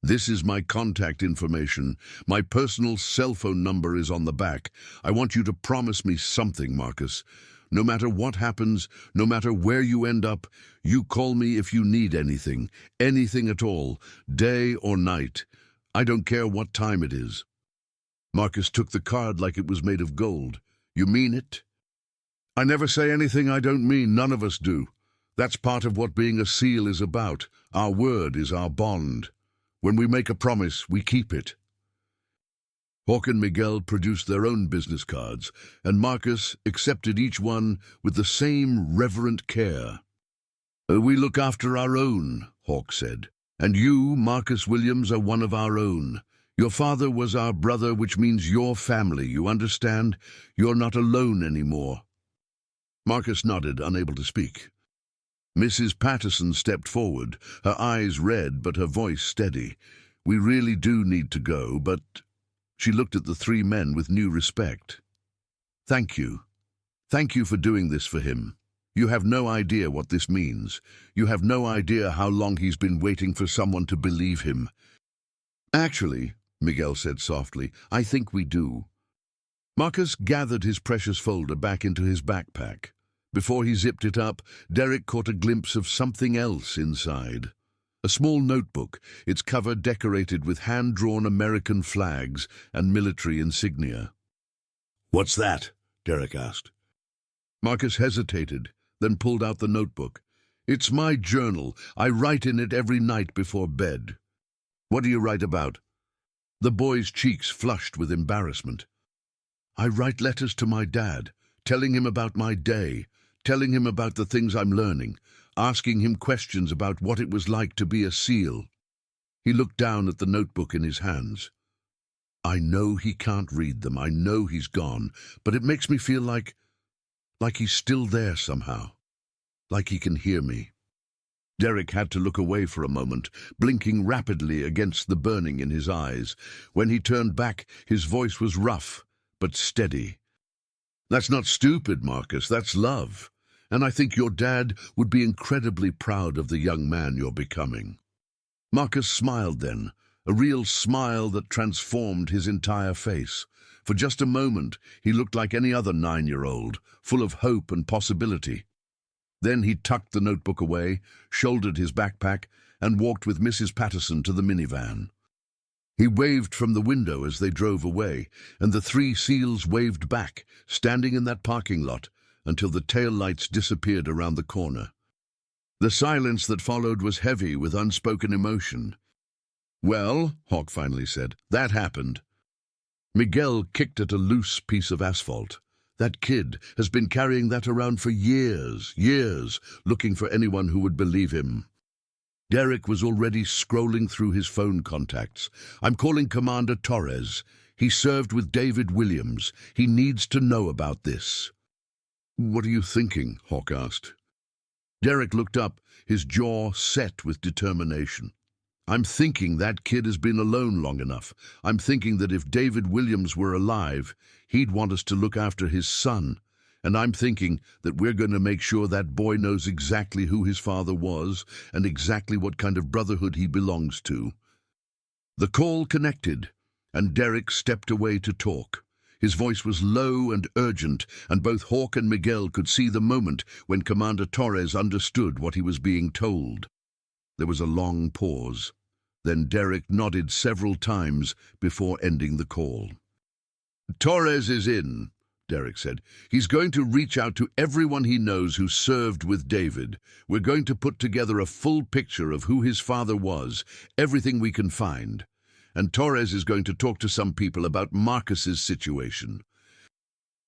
"This is my contact information. My personal cell phone number is on the back. I want you to promise me something, Marcus. No matter what happens, no matter where you end up, you call me if you need anything, anything at all, day or night. I don't care what time it is." Marcus took the card like it was made of gold. "You mean it?" "I never say anything I don't mean. None of us do. That's part of what being a SEAL is about. Our word is our bond. When we make a promise, we keep it." Hawk and Miguel produced their own business cards, and Marcus accepted each one with the same reverent care. "We look after our own," Hawk said, "and you, Marcus Williams, are one of our own. Your father was our brother, which means your family, you understand? You're not alone anymore." Marcus nodded, unable to speak. Mrs. Patterson stepped forward, her eyes red but her voice steady. "We really do need to go, but—" She looked at the three men with new respect. "Thank you. Thank you for doing this for him. You have no idea what this means. You have no idea how long he's been waiting for someone to believe him." "Actually," Miguel said softly, "I think we do." Marcus gathered his precious folder back into his backpack. Before he zipped it up, Derek caught a glimpse of something else inside. A small notebook, its cover decorated with hand-drawn American flags and military insignia. "What's that?" Derek asked. Marcus hesitated, then pulled out the notebook. "It's my journal. I write in it every night before bed." "What do you write about?" The boy's cheeks flushed with embarrassment. "I write letters to my dad, telling him about my day, telling him about the things I'm learning, asking him questions about what it was like to be a SEAL." He looked down at the notebook in his hands. "I know he can't read them, I know he's gone, but it makes me feel like he's still there somehow, like he can hear me." Derek had to look away for a moment, blinking rapidly against the burning in his eyes. When he turned back, his voice was rough, but steady. "That's not stupid, Marcus, that's love. And I think your dad would be incredibly proud of the young man you're becoming." Marcus smiled then, a real smile that transformed his entire face. For just a moment, he looked like any other 9-year-old, full of hope and possibility. Then he tucked the notebook away, shouldered his backpack, and walked with Mrs. Patterson to the minivan. He waved from the window as they drove away, and the three SEALs waved back, standing in that parking lot, until the taillights disappeared around the corner. The silence that followed was heavy with unspoken emotion. "Well," Hawk finally said, "that happened." Miguel kicked at a loose piece of asphalt. That kid has been carrying that around for years, looking for anyone who would believe him. Derek was already scrolling through his phone contacts. I'm calling Commander Torres. He served with David Williams. He needs to know about this. What are you thinking? Hawk asked. Derek looked up, his jaw set with determination. I'm thinking that kid has been alone long enough. I'm thinking that if David Williams were alive, he'd want us to look after his son. And I'm thinking that we're going to make sure that boy knows exactly who his father was and exactly what kind of brotherhood he belongs to. The call connected, and Derek stepped away to talk. His voice was low and urgent, and both Hawk and Miguel could see the moment when Commander Torres understood what he was being told. There was a long pause. Then Derek nodded several times before ending the call. Torres is in, Derek said. He's going to reach out to everyone he knows who served with David. We're going to put together a full picture of who his father was, everything we can find. And Torres is going to talk to some people about Marcus's situation.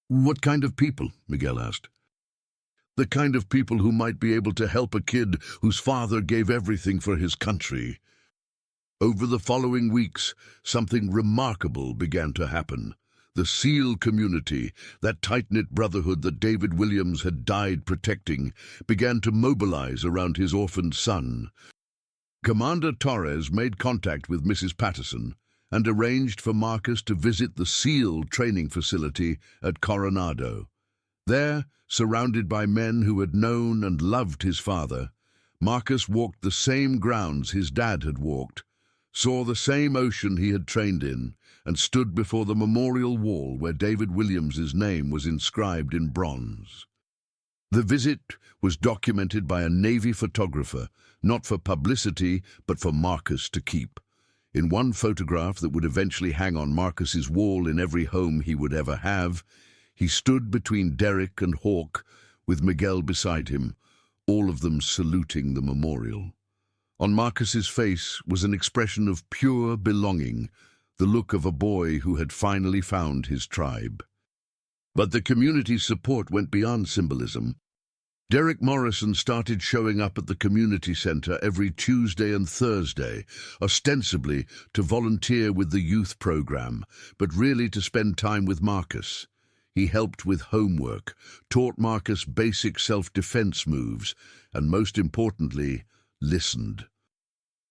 What kind of people? Miguel asked. The kind of people who might be able to help a kid whose father gave everything for his country. Over the following weeks, something remarkable began to happen. The SEAL community, that tight-knit brotherhood that David Williams had died protecting, began to mobilize around his orphaned son. Commander Torres made contact with Mrs. Patterson and arranged for Marcus to visit the SEAL training facility at Coronado. There, surrounded by men who had known and loved his father, Marcus walked the same grounds his dad had walked, saw the same ocean he had trained in, and stood before the memorial wall where David Williams's name was inscribed in bronze. The visit was documented by a Navy photographer, not for publicity, but for Marcus to keep. In one photograph that would eventually hang on Marcus's wall in every home he would ever have, he stood between Derek and Hawk, with Miguel beside him, all of them saluting the memorial. On Marcus's face was an expression of pure belonging, the look of a boy who had finally found his tribe. But the community's support went beyond symbolism. Derek Morrison started showing up at the community center every Tuesday and Thursday, ostensibly to volunteer with the youth program, but really to spend time with Marcus. He helped with homework, taught Marcus basic self-defense moves, and most importantly, listened.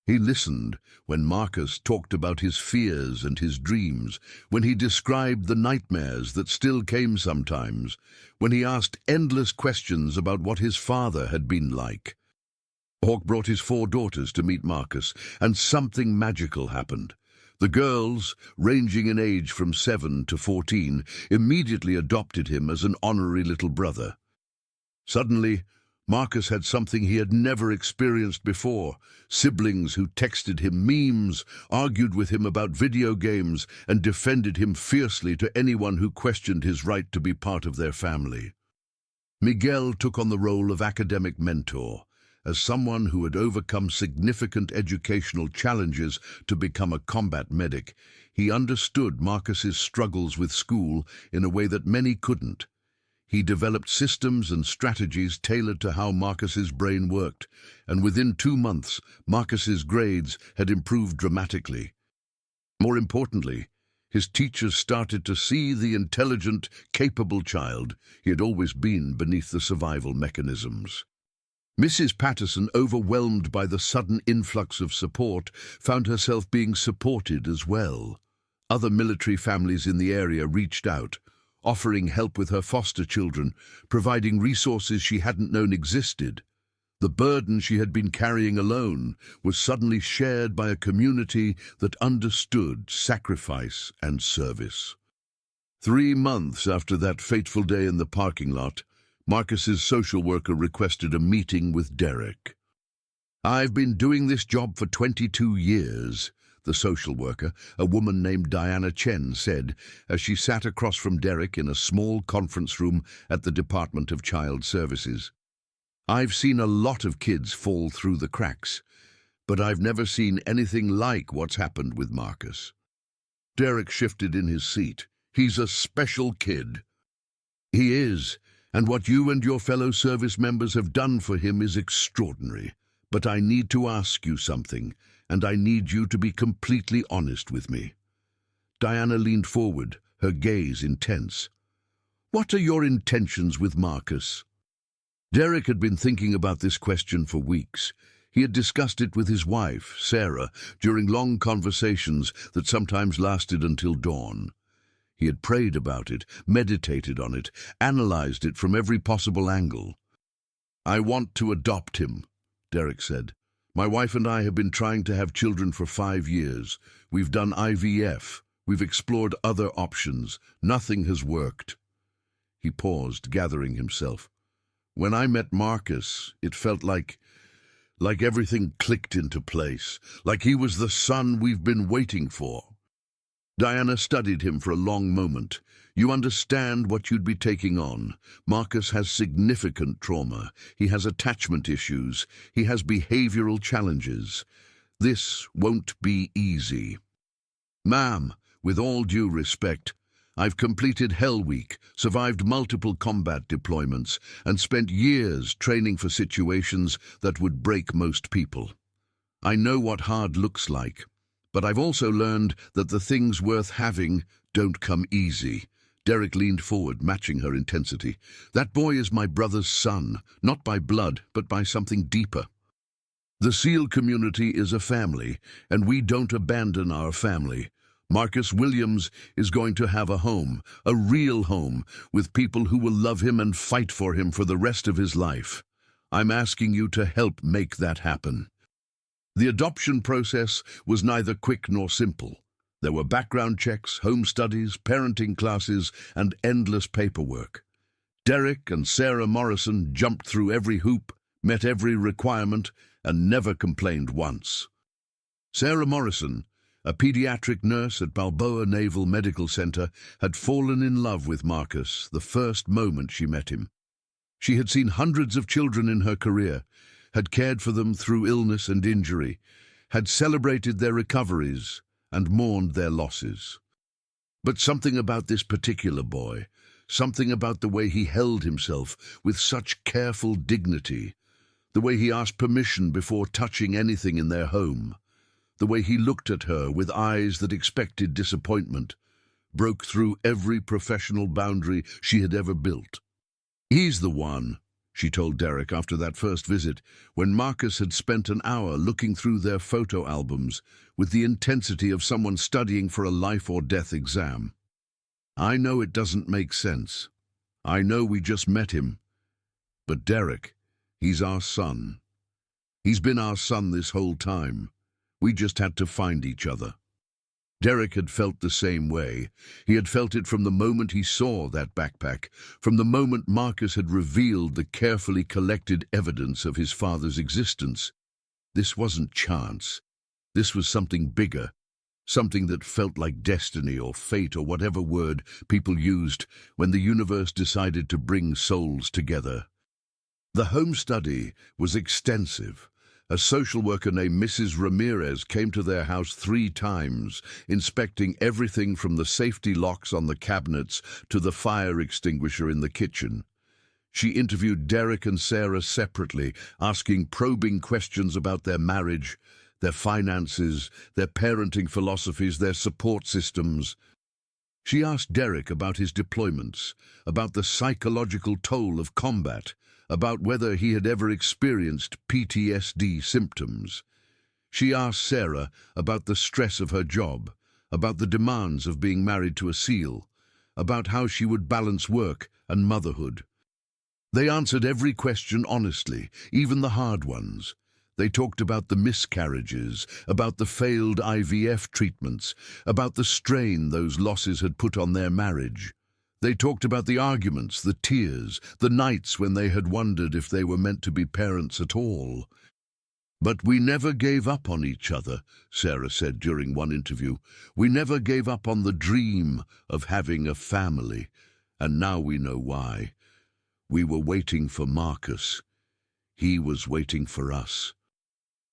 He listened when Marcus talked about his fears and his dreams, when he described the nightmares that still came sometimes, when he asked endless questions about what his father had been like. Hawk brought his 4 daughters to meet Marcus, and something magical happened. The girls, ranging in age from 7 to 14, immediately adopted him as an honorary little brother. Suddenly, Marcus had something he had never experienced before: siblings who texted him memes, argued with him about video games, and defended him fiercely to anyone who questioned his right to be part of their family. Miguel took on the role of academic mentor. As someone who had overcome significant educational challenges to become a combat medic, he understood Marcus's struggles with school in a way that many couldn't. He developed systems and strategies tailored to how Marcus's brain worked, and within 2 months, Marcus's grades had improved dramatically. More importantly, his teachers started to see the intelligent, capable child he had always been beneath the survival mechanisms. Mrs. Patterson, overwhelmed by the sudden influx of support, found herself being supported as well. Other military families in the area reached out, offering help with her foster children, providing resources she hadn't known existed. The burden she had been carrying alone was suddenly shared by a community that understood sacrifice and service. 3 months after that fateful day in the parking lot, Marcus's social worker requested a meeting with Derek. "I've been doing this job for 22 years, the social worker, a woman named Diana Chen, said as she sat across from Derek in a small conference room at the Department of Child Services. "I've seen a lot of kids fall through the cracks, but I've never seen anything like what's happened with Marcus." Derek shifted in his seat. He's a special kid. He is, and what you and your fellow service members have done for him is extraordinary. But I need to ask you something, and I need you to be completely honest with me. Diana leaned forward, her gaze intense. What are your intentions with Marcus? Derek had been thinking about this question for weeks. He had discussed it with his wife, Sarah, during long conversations that sometimes lasted until dawn. He had prayed about it, meditated on it, analyzed it from every possible angle. I want to adopt him, Derek said. My wife and I have been trying to have children for 5 years. We've done IVF. We've explored other options. Nothing has worked. He paused, gathering himself. When I met Marcus, it felt like everything clicked into place, like he was the son we've been waiting for. Diana studied him for a long moment. You understand what you'd be taking on. Marcus has significant trauma. He has attachment issues. He has behavioral challenges. This won't be easy. Ma'am, with all due respect, I've completed Hell Week, survived multiple combat deployments, and spent years training for situations that would break most people. I know what hard looks like, but I've also learned that the things worth having don't come easy. Derek leaned forward, matching her intensity. That boy is my brother's son, not by blood, but by something deeper. The SEAL community is a family, and we don't abandon our family. Marcus Williams is going to have a home, a real home, with people who will love him and fight for him for the rest of his life. I'm asking you to help make that happen. The adoption process was neither quick nor simple. There were background checks, home studies, parenting classes, and endless paperwork. Derek and Sarah Morrison jumped through every hoop, met every requirement, and never complained once. Sarah Morrison, a pediatric nurse at Balboa Naval Medical Center, had fallen in love with Marcus the first moment she met him. She had seen hundreds of children in her career, had cared for them through illness and injury, had celebrated their recoveries and mourned their losses. But something about this particular boy, something about the way he held himself with such careful dignity, the way he asked permission before touching anything in their home, the way he looked at her with eyes that expected disappointment, broke through every professional boundary she had ever built. He's the one, she told Derek after that first visit, when Marcus had spent an hour looking through their photo albums with the intensity of someone studying for a life-or-death exam. I know it doesn't make sense. I know we just met him. But Derek, he's our son. He's been our son this whole time. We just had to find each other. Derek had felt the same way. He had felt it from the moment he saw that backpack, from the moment Marcus had revealed the carefully collected evidence of his father's existence. This wasn't chance. This was something bigger, something that felt like destiny or fate or whatever word people used when the universe decided to bring souls together. The home study was extensive. A social worker named Mrs. Ramirez came to their house 3 times, inspecting everything from the safety locks on the cabinets to the fire extinguisher in the kitchen. She interviewed Derek and Sarah separately, asking probing questions about their marriage, their finances, their parenting philosophies, their support systems. She asked Derek about his deployments, about the psychological toll of combat, about whether he had ever experienced PTSD symptoms. She asked Sarah about the stress of her job, about the demands of being married to a SEAL, about how she would balance work and motherhood. They answered every question honestly, even the hard ones. They talked about the miscarriages, about the failed IVF treatments, about the strain those losses had put on their marriage. They talked about the arguments, the tears, the nights when they had wondered if they were meant to be parents at all. But we never gave up on each other, Sarah said during one interview. We never gave up on the dream of having a family, and now we know why. We were waiting for Marcus. He was waiting for us.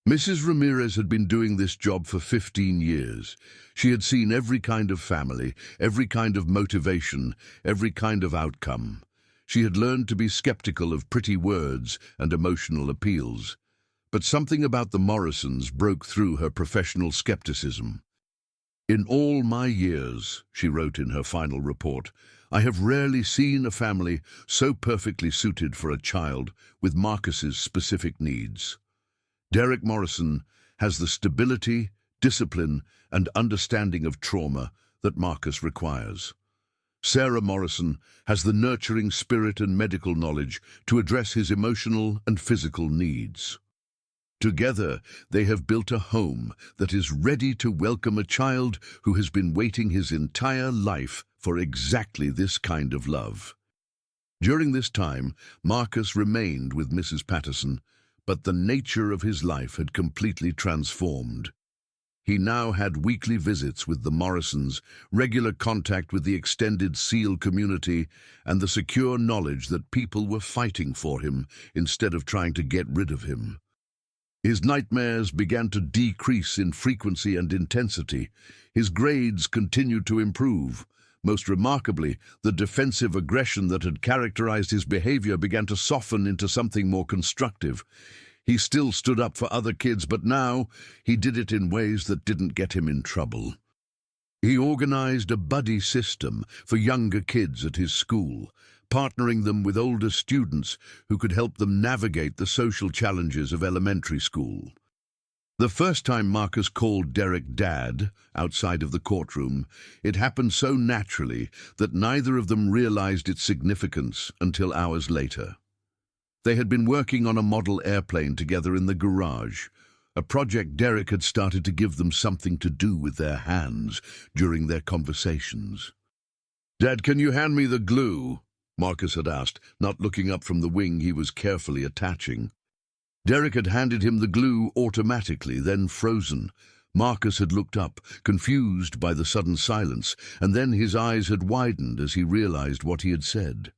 Mrs. Ramirez had been doing this job for 15 years. She had seen every kind of family, every kind of motivation, every kind of outcome. She had learned to be skeptical of pretty words and emotional appeals. But something about the Morrisons broke through her professional skepticism. "In all my years," she wrote in her final report, "I have rarely seen a family so perfectly suited for a child with Marcus's specific needs. Derek Morrison has the stability, discipline, and understanding of trauma that Marcus requires. Sarah Morrison has the nurturing spirit and medical knowledge to address his emotional and physical needs. Together, they have built a home that is ready to welcome a child who has been waiting his entire life for exactly this kind of love." During this time, Marcus remained with Mrs. Patterson, but the nature of his life had completely transformed. He now had weekly visits with the Morrisons, regular contact with the extended SEAL community, and the secure knowledge that people were fighting for him instead of trying to get rid of him. His nightmares began to decrease in frequency and intensity. His grades continued to improve. Most remarkably, the defensive aggression that had characterized his behavior began to soften into something more constructive. He still stood up for other kids, but now he did it in ways that didn't get him in trouble. He organized a buddy system for younger kids at his school, partnering them with older students who could help them navigate the social challenges of elementary school. The first time Marcus called Derek Dad outside of the courtroom, it happened so naturally that neither of them realized its significance until hours later. They had been working on a model airplane together in the garage, a project Derek had started to give them something to do with their hands during their conversations. "Dad, can you hand me the glue?" Marcus had asked, not looking up from the wing he was carefully attaching. Derek had handed him the glue automatically, then frozen. Marcus had looked up, confused by the sudden silence, and then his eyes had widened as he realized what he had said.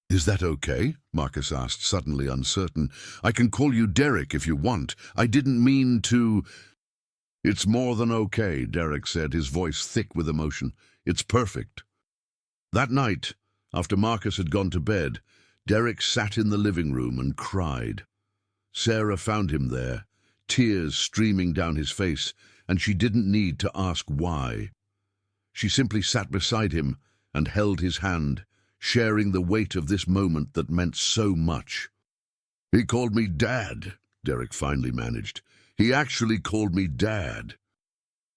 "Is that okay?" Marcus asked, suddenly uncertain. "I can call you Derek if you want. I didn't mean to—" "It's more than okay," Derek said, his voice thick with emotion. "It's perfect." That night, after Marcus had gone to bed, Derek sat in the living room and cried. Sarah found him there, tears streaming down his face, and she didn't need to ask why. She simply sat beside him and held his hand, sharing the weight of this moment that meant so much. "He called me Dad," Derek finally managed. "He actually called me Dad."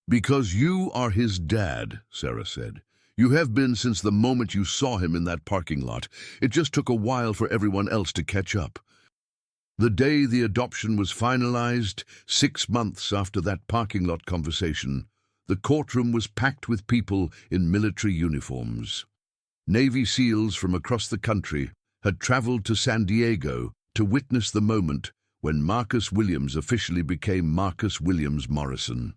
"Because you are his dad," Sarah said. "You have been since the moment you saw him in that parking lot. It just took a while for everyone else to catch up." The day the adoption was finalized, 6 months after that parking lot conversation, the courtroom was packed with people in military uniforms. Navy SEALs from across the country had traveled to San Diego to witness the moment when Marcus Williams officially became Marcus Williams Morrison.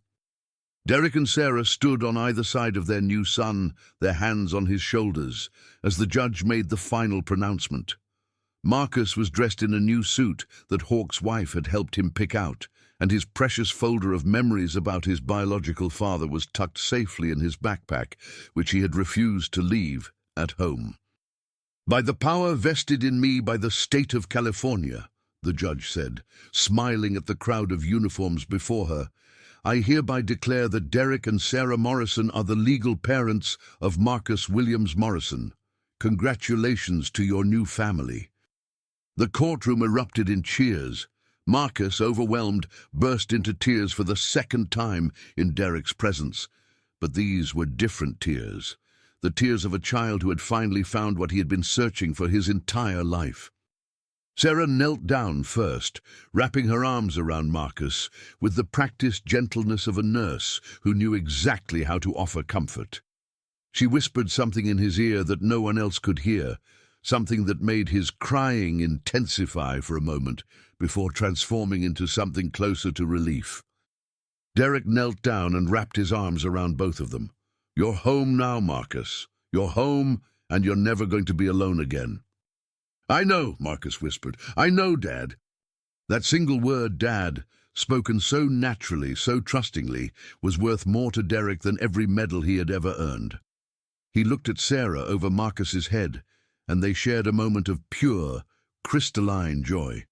Derek and Sarah stood on either side of their new son, their hands on his shoulders, as the judge made the final pronouncement. Marcus was dressed in a new suit that Hawk's wife had helped him pick out, and his precious folder of memories about his biological father was tucked safely in his backpack, which he had refused to leave at home. "By the power vested in me by the state of California," the judge said, smiling at the crowd of uniforms before her, "I hereby declare that Derek and Sarah Morrison are the legal parents of Marcus Williams Morrison. Congratulations to your new family." The courtroom erupted in cheers. Marcus, overwhelmed, burst into tears for the second time in Derek's presence. But these were different tears, the tears of a child who had finally found what he had been searching for his entire life. Sarah knelt down first, wrapping her arms around Marcus with the practiced gentleness of a nurse who knew exactly how to offer comfort. She whispered something in his ear that no one else could hear, something that made his crying intensify for a moment before transforming into something closer to relief. Derek knelt down and wrapped his arms around both of them. "You're home now, Marcus. You're home, and you're never going to be alone again." "I know," Marcus whispered. "I know, Dad." That single word, Dad, spoken so naturally, so trustingly, was worth more to Derek than every medal he had ever earned. He looked at Sarah over Marcus's head, and they shared a moment of pure, crystalline joy.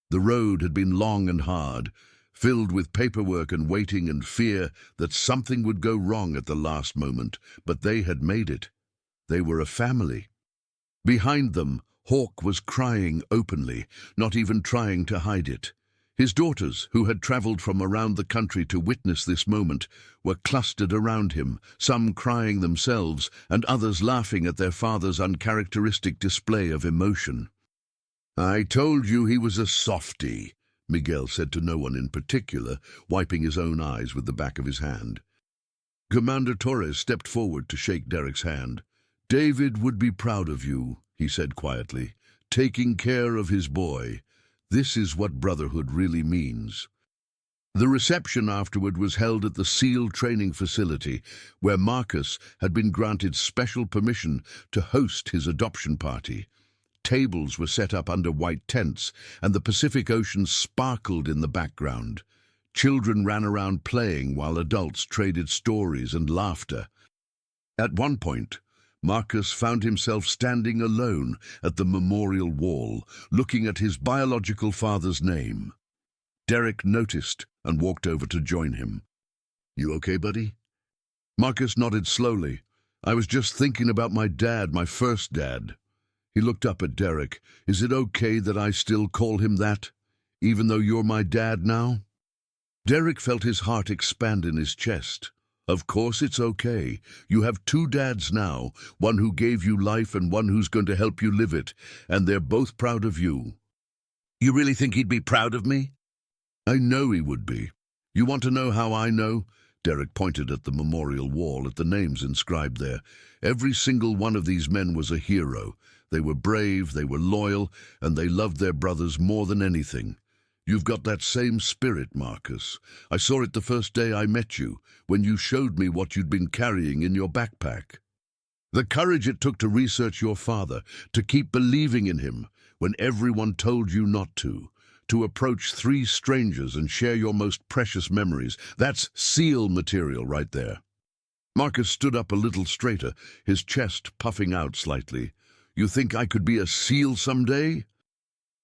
The road had been long and hard, filled with paperwork and waiting and fear that something would go wrong at the last moment, but they had made it. They were a family. Behind them, Hawk was crying openly, not even trying to hide it. His daughters, who had travelled from around the country to witness this moment, were clustered around him, some crying themselves, and others laughing at their father's uncharacteristic display of emotion. "I told you he was a softy," Miguel said to no one in particular, wiping his own eyes with the back of his hand. Commander Torres stepped forward to shake Derek's hand. "David would be proud of you," he said quietly, "taking care of his boy. This is what brotherhood really means." The reception afterward was held at the SEAL training facility, where Marcus had been granted special permission to host his adoption party. Tables were set up under white tents, and the Pacific Ocean sparkled in the background. Children ran around playing while adults traded stories and laughter. At one point, Marcus found himself standing alone at the memorial wall, looking at his biological father's name. Derek noticed and walked over to join him. "You okay, buddy?" Marcus nodded slowly. "I was just thinking about my dad, my first dad." He looked up at Derek. "Is it okay that I still call him that, even though you're my dad now?" Derek felt his heart expand in his chest. "Of course it's okay. You have two dads now, one who gave you life and one who's going to help you live it, and they're both proud of you." "You really think he'd be proud of me?" "I know he would be. You want to know how I know?" Derek pointed at the memorial wall, at the names inscribed there. "Every single one of these men was a hero. They were brave, they were loyal, and they loved their brothers more than anything. You've got that same spirit, Marcus. I saw it the first day I met you, when you showed me what you'd been carrying in your backpack. The courage it took to research your father, to keep believing in him when everyone told you not to approach 3 strangers and share your most precious memories. That's SEAL material right there." Marcus stood up a little straighter, his chest puffing out slightly. "You think I could be a SEAL someday?"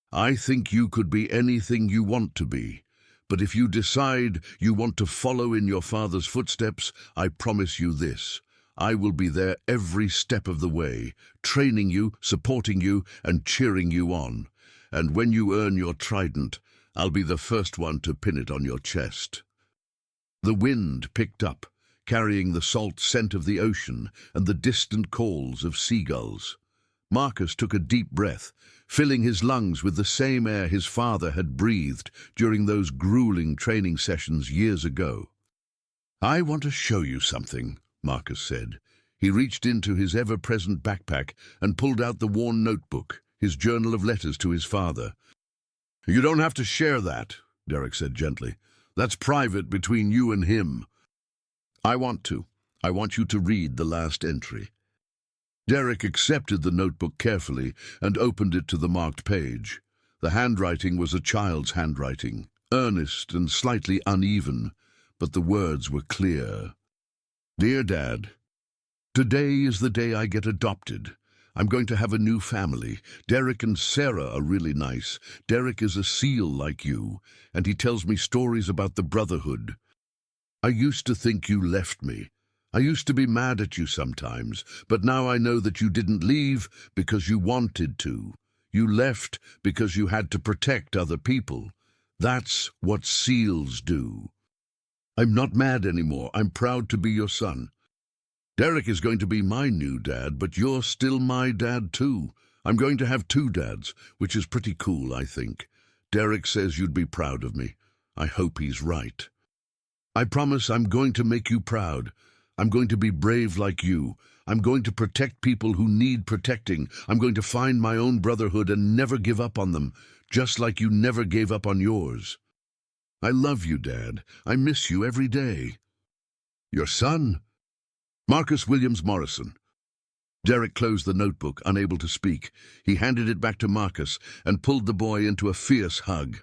"I think you could be anything you want to be. But if you decide you want to follow in your father's footsteps, I promise you this. I will be there every step of the way, training you, supporting you, and cheering you on. And when you earn your trident, I'll be the first one to pin it on your chest." The wind picked up, carrying the salt scent of the ocean and the distant calls of seagulls. Marcus took a deep breath, filling his lungs with the same air his father had breathed during those grueling training sessions years ago. "I want to show you something," Marcus said. He reached into his ever-present backpack and pulled out the worn notebook, his journal of letters to his father. "You don't have to share that," Derek said gently. "That's private between you and him." "I want to. I want you to read the last entry." Derek accepted the notebook carefully and opened it to the marked page. The handwriting was a child's handwriting, earnest and slightly uneven, but the words were clear. "Dear Dad, today is the day I get adopted. I'm going to have a new family. Derek and Sarah are really nice. Derek is a SEAL like you, and he tells me stories about the brotherhood. I used to think you left me. I used to be mad at you sometimes, but now I know that you didn't leave because you wanted to. You left because you had to protect other people. That's what SEALs do. I'm not mad anymore. I'm proud to be your son. Derek is going to be my new dad, but you're still my dad too. I'm going to have 2 dads, which is pretty cool, I think. Derek says you'd be proud of me. I hope he's right. I promise I'm going to make you proud. I'm going to be brave like you. I'm going to protect people who need protecting. I'm going to find my own brotherhood and never give up on them, just like you never gave up on yours. I love you, Dad. I miss you every day. Your son, Marcus Williams Morrison. Derek closed the notebook, unable to speak. He handed it back to Marcus and pulled the boy into a fierce hug.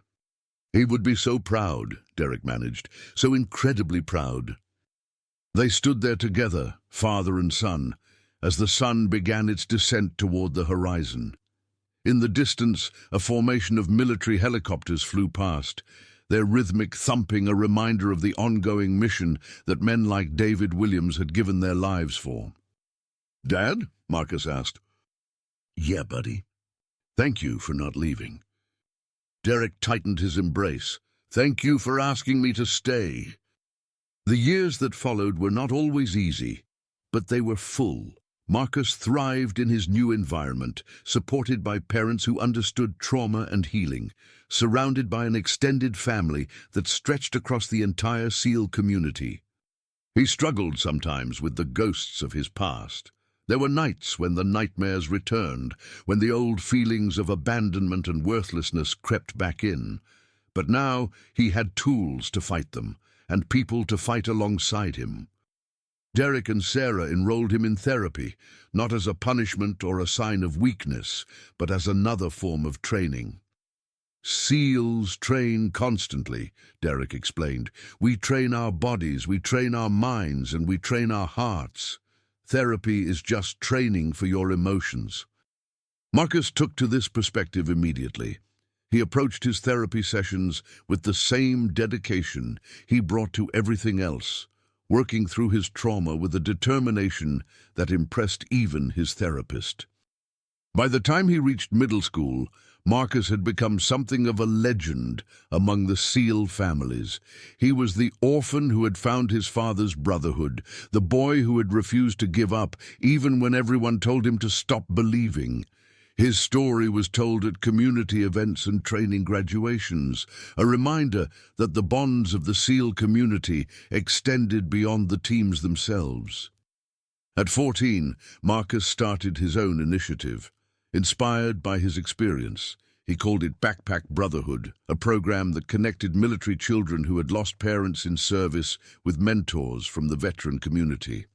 He would be so proud, Derek managed, so incredibly proud. They stood there together, father and son, as the sun began its descent toward the horizon. In the distance, a formation of military helicopters flew past, their rhythmic thumping a reminder of the ongoing mission that men like David Williams had given their lives for. "Dad?" Marcus asked. "Yeah, buddy. Thank you for not leaving." Derek tightened his embrace. "Thank you for asking me to stay." The years that followed were not always easy, but they were full. Marcus thrived in his new environment, supported by parents who understood trauma and healing, surrounded by an extended family that stretched across the entire SEAL community. He struggled sometimes with the ghosts of his past. There were nights when the nightmares returned, when the old feelings of abandonment and worthlessness crept back in. But now he had tools to fight them, and people to fight alongside him. Derek and Sarah enrolled him in therapy, not as a punishment or a sign of weakness, but as another form of training. "SEALs train constantly," Derek explained. "We train our bodies, we train our minds, and we train our hearts. Therapy is just training for your emotions." Marcus took to this perspective immediately. He approached his therapy sessions with the same dedication he brought to everything else, working through his trauma with a determination that impressed even his therapist. By the time he reached middle school, Marcus had become something of a legend among the SEAL families. He was the orphan who had found his father's brotherhood, the boy who had refused to give up even when everyone told him to stop believing. His story was told at community events and training graduations, a reminder that the bonds of the SEAL community extended beyond the teams themselves. At 14, Marcus started his own initiative. Inspired by his experience, he called it Backpack Brotherhood, a program that connected military children who had lost parents in service with mentors from the veteran community.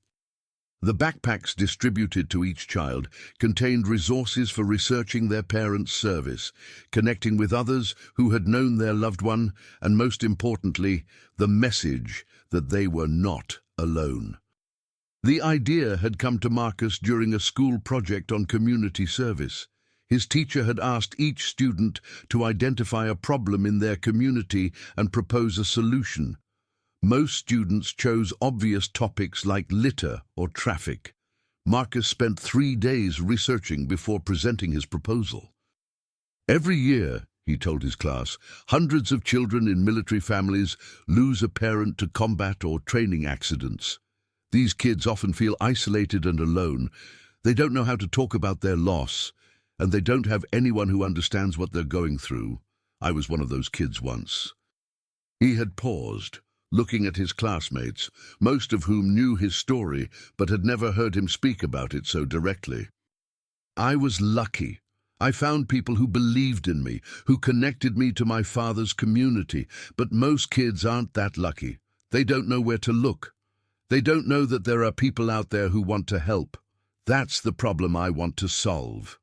The backpacks distributed to each child contained resources for researching their parents' service, connecting with others who had known their loved one, and most importantly, the message that they were not alone. The idea had come to Marcus during a school project on community service. His teacher had asked each student to identify a problem in their community and propose a solution. Most students chose obvious topics like litter or traffic. Marcus spent 3 days researching before presenting his proposal. "Every year," he told his class, "hundreds of children in military families lose a parent to combat or training accidents. These kids often feel isolated and alone. They don't know how to talk about their loss, and they don't have anyone who understands what they're going through. I was one of those kids once." He had paused, looking at his classmates, most of whom knew his story but had never heard him speak about it so directly. "I was lucky. I found people who believed in me, who connected me to my father's community, but most kids aren't that lucky. They don't know where to look. They don't know that there are people out there who want to help. That's the problem I want to solve."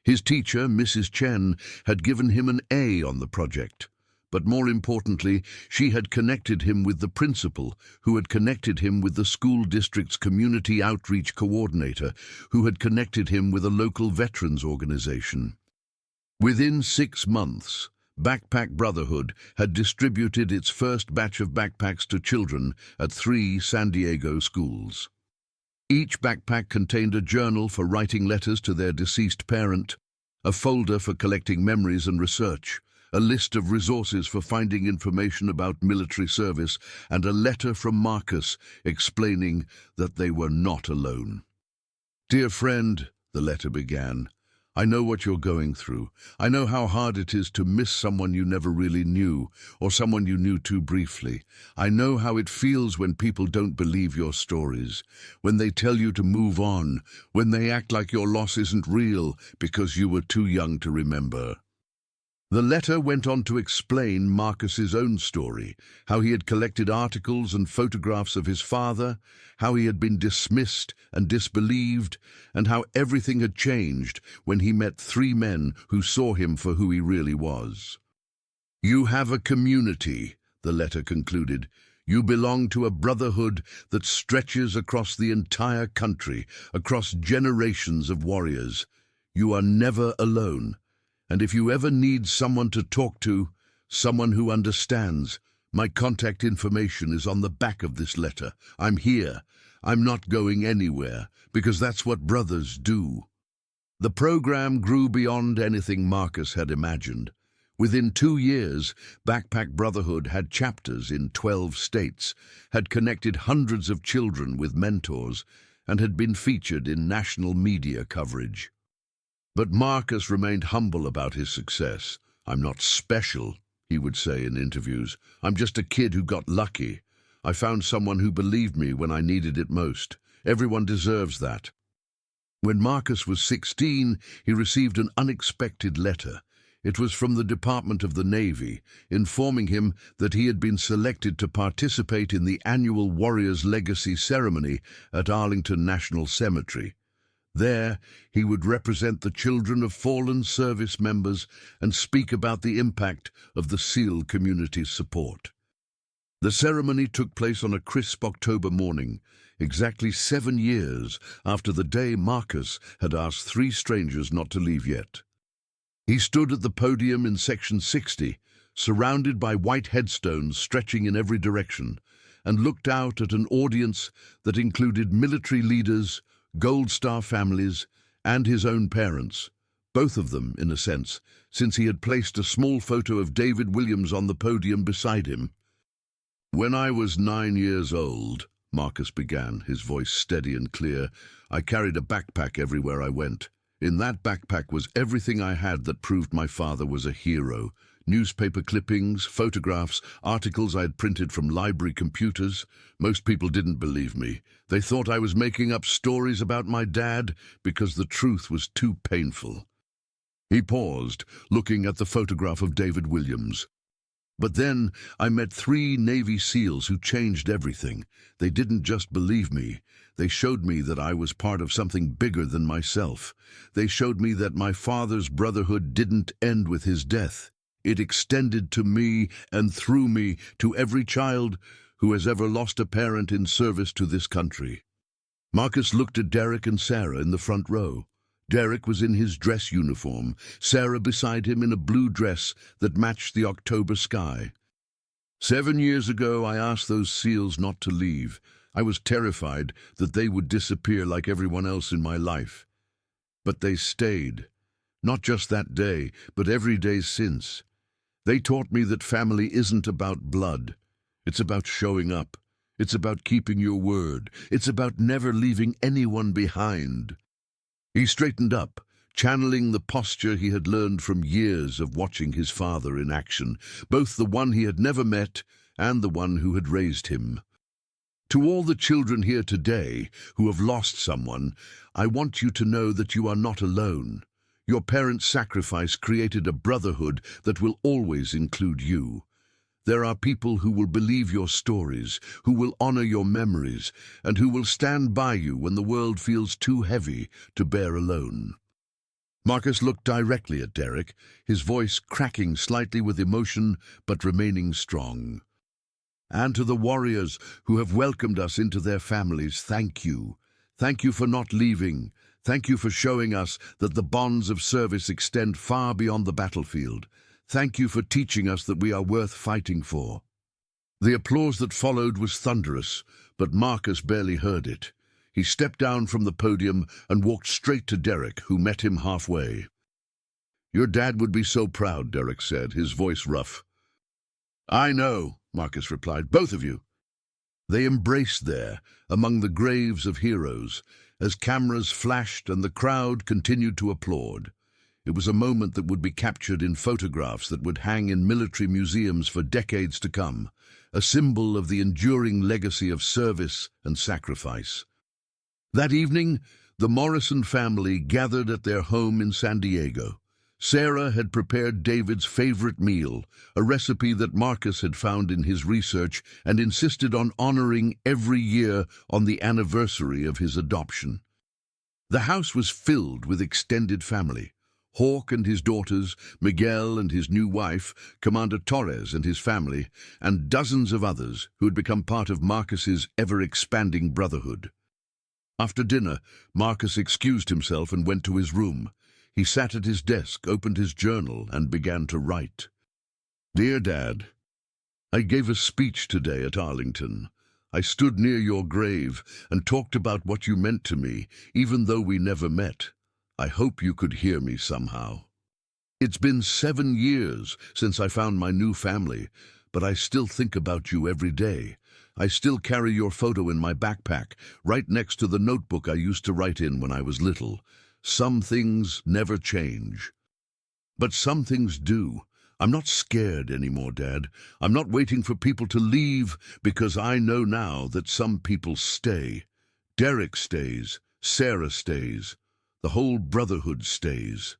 His teacher, Mrs. Chen, had given him an A on the project. But more importantly, she had connected him with the principal, who had connected him with the school district's community outreach coordinator, who had connected him with a local veterans organization. Within 6 months, Backpack Brotherhood had distributed its first batch of backpacks to children at 3 San Diego schools. Each backpack contained a journal for writing letters to their deceased parent, a folder for collecting memories and research, a list of resources for finding information about military service, and a letter from Marcus explaining that they were not alone. "Dear friend," the letter began, "I know what you're going through. I know how hard it is to miss someone you never really knew, or someone you knew too briefly. I know how it feels when people don't believe your stories, when they tell you to move on, when they act like your loss isn't real because you were too young to remember." The letter went on to explain Marcus's own story, how he had collected articles and photographs of his father, how he had been dismissed and disbelieved, and how everything had changed when he met 3 men who saw him for who he really was. You have a community, the letter concluded. You belong to a brotherhood that stretches across the entire country, across generations of warriors. You are never alone. And if you ever need someone to talk to, someone who understands, my contact information is on the back of this letter. I'm here. I'm not going anywhere, because that's what brothers do. The program grew beyond anything Marcus had imagined. Within 2 years, Backpack Brotherhood had chapters in 12 states, had connected hundreds of children with mentors, and had been featured in national media coverage. But Marcus remained humble about his success. I'm not special, he would say in interviews. I'm just a kid who got lucky. I found someone who believed me when I needed it most. Everyone deserves that. When Marcus was 16, he received an unexpected letter. It was from the Department of the Navy, informing him that he had been selected to participate in the annual Warriors Legacy ceremony at Arlington National Cemetery. There, he would represent the children of fallen service members and speak about the impact of the SEAL community's support. The ceremony took place on a crisp October morning, exactly 7 years after the day Marcus had asked 3 strangers not to leave yet. He stood at the podium in Section 60, surrounded by white headstones stretching in every direction, and looked out at an audience that included military leaders, Gold Star families, and his own parents, both of them, in a sense, since he had placed a small photo of David Williams on the podium beside him. When I was 9 years old, Marcus began, his voice steady and clear, I carried a backpack everywhere I went. In that backpack was everything I had that proved my father was a hero. Newspaper clippings, photographs, articles I had printed from library computers. Most people didn't believe me. They thought I was making up stories about my dad because the truth was too painful. He paused, looking at the photograph of David Williams. But then I met 3 Navy SEALs who changed everything. They didn't just believe me. They showed me that I was part of something bigger than myself. They showed me that my father's brotherhood didn't end with his death. It extended to me and through me to every child who has ever lost a parent in service to this country. Marcus looked at Derek and Sarah in the front row. Derek was in his dress uniform, Sarah beside him in a blue dress that matched the October sky. 7 years ago, I asked those SEALs not to leave. I was terrified that they would disappear like everyone else in my life. But they stayed. Not just that day, but every day since. They taught me that family isn't about blood. It's about showing up. It's about keeping your word. It's about never leaving anyone behind. He straightened up, channeling the posture he had learned from years of watching his father in action, both the one he had never met and the one who had raised him. To all the children here today who have lost someone, I want you to know that you are not alone. Your parents' sacrifice created a brotherhood that will always include you. There are people who will believe your stories, who will honor your memories, and who will stand by you when the world feels too heavy to bear alone. Marcus looked directly at Derek, his voice cracking slightly with emotion but remaining strong. And to the warriors who have welcomed us into their families, thank you. Thank you for not leaving. Thank you for showing us that the bonds of service extend far beyond the battlefield. Thank you for teaching us that we are worth fighting for. The applause that followed was thunderous, but Marcus barely heard it. He stepped down from the podium and walked straight to Derek, who met him halfway. Your dad would be so proud, Derek said, his voice rough. I know, Marcus replied, both of you. They embraced there, among the graves of heroes, as cameras flashed and the crowd continued to applaud. It was a moment that would be captured in photographs that would hang in military museums for decades to come, a symbol of the enduring legacy of service and sacrifice. That evening, the Morrison family gathered at their home in San Diego. Sarah had prepared David's favorite meal, a recipe that Marcus had found in his research and insisted on honoring every year on the anniversary of his adoption. The house was filled with extended family. Hawk and his daughters, Miguel and his new wife, Commander Torres and his family, and dozens of others who had become part of Marcus's ever-expanding brotherhood. After dinner, Marcus excused himself and went to his room. He sat at his desk, opened his journal, and began to write. Dear Dad, I gave a speech today at Arlington. I stood near your grave and talked about what you meant to me, even though we never met. I hope you could hear me somehow. It's been 7 years since I found my new family, but I still think about you every day. I still carry your photo in my backpack, right next to the notebook I used to write in when I was little. Some things never change. But some things do. I'm not scared anymore, Dad. I'm not waiting for people to leave because I know now that some people stay. Derek stays. Sarah stays. The whole brotherhood stays.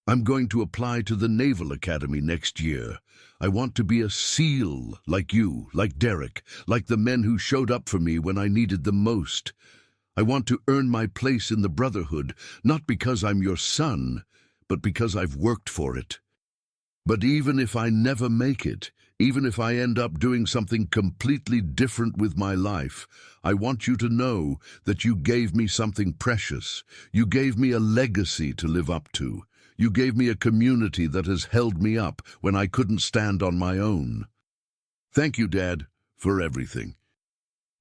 I'm going to apply to the Naval Academy next year. I want to be a SEAL like you, like Derek, like the men who showed up for me when I needed them most. I want to earn my place in the Brotherhood, not because I'm your son, but because I've worked for it. But even if I never make it, even if I end up doing something completely different with my life, I want you to know that you gave me something precious. You gave me a legacy to live up to. You gave me a community that has held me up when I couldn't stand on my own. Thank you, Dad, for everything.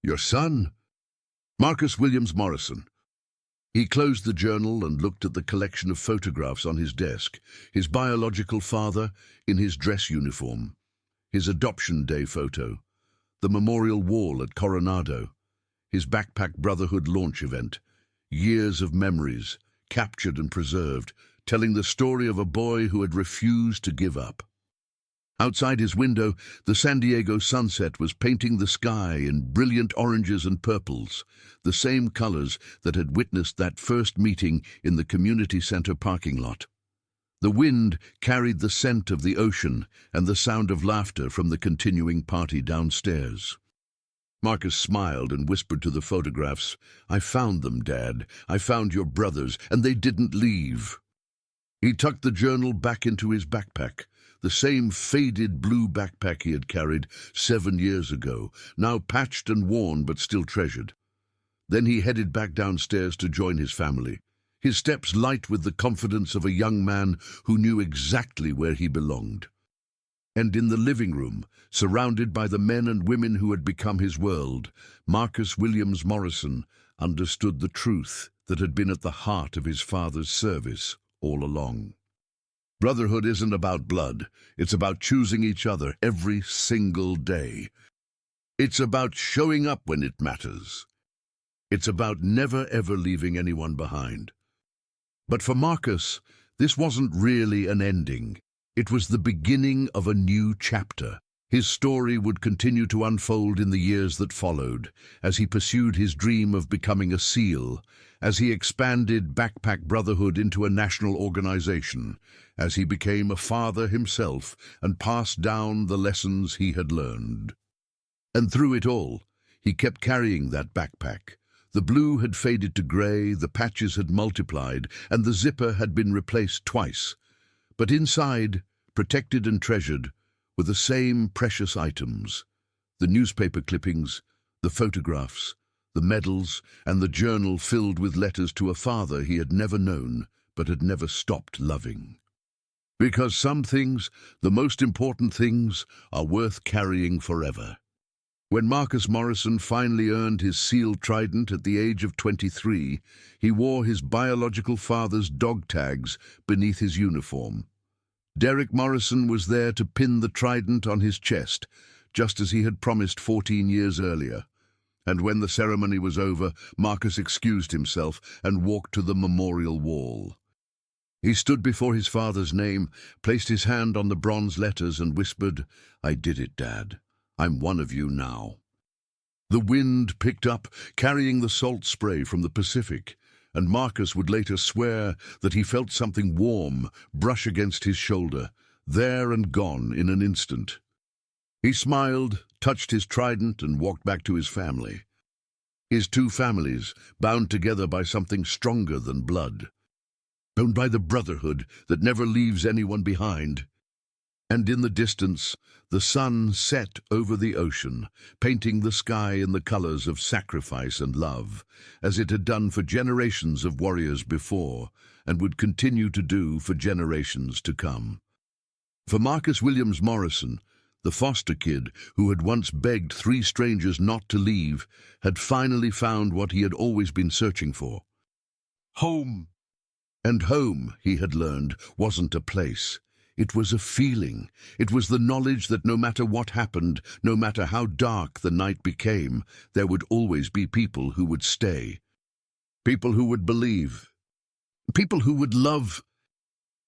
Your son, Marcus Williams Morrison. He closed the journal and looked at the collection of photographs on his desk, his biological father in his dress uniform, his adoption day photo, the memorial wall at Coronado, his backpack brotherhood launch event, years of memories, captured and preserved, telling the story of a boy who had refused to give up. Outside his window, the San Diego sunset was painting the sky in brilliant oranges and purples, the same colors that had witnessed that first meeting in the community center parking lot. The wind carried the scent of the ocean and the sound of laughter from the continuing party downstairs. Marcus smiled and whispered to the photographs, "I found them, Dad. I found your brothers, and they didn't leave." He tucked the journal back into his backpack, the same faded blue backpack he had carried 7 years ago, now patched and worn but still treasured. Then he headed back downstairs to join his family, his steps light with the confidence of a young man who knew exactly where he belonged. And in the living room, surrounded by the men and women who had become his world, Marcus Williams Morrison understood the truth that had been at the heart of his father's service all along. Brotherhood isn't about blood. It's about choosing each other every single day. It's about showing up when it matters. It's about never ever leaving anyone behind. But for Marcus, this wasn't really an ending. It was the beginning of a new chapter. His story would continue to unfold in the years that followed, as he pursued his dream of becoming a SEAL, as he expanded Backpack Brotherhood into a national organization, as he became a father himself and passed down the lessons he had learned. And through it all, he kept carrying that backpack. The blue had faded to gray, the patches had multiplied, and the zipper had been replaced twice. But inside, protected and treasured, were the same precious items: the newspaper clippings, the photographs, the medals, and the journal filled with letters to a father he had never known but had never stopped loving. Because some things, the most important things, are worth carrying forever. When Marcus Morrison finally earned his SEAL trident at the age of 23, he wore his biological father's dog tags beneath his uniform. Derek Morrison was there to pin the trident on his chest, just as he had promised 14 years earlier. And when the ceremony was over, Marcus excused himself and walked to the memorial wall. He stood before his father's name, placed his hand on the bronze letters and whispered, "I did it, Dad. I'm one of you now." The wind picked up, carrying the salt spray from the Pacific, and Marcus would later swear that he felt something warm brush against his shoulder, there and gone in an instant. He smiled, touched his trident, and walked back to his family. His two families, bound together by something stronger than blood. owned by the brotherhood that never leaves anyone behind. And in the distance, the sun set over the ocean, painting the sky in the colors of sacrifice and love, as it had done for generations of warriors before, and would continue to do for generations to come. For Marcus Williams Morrison, the foster kid who had once begged 3 strangers not to leave, had finally found what he had always been searching for: home. And home, he had learned, wasn't a place. It was a feeling. It was the knowledge that no matter what happened, no matter how dark the night became, there would always be people who would stay. People who would believe. People who would love.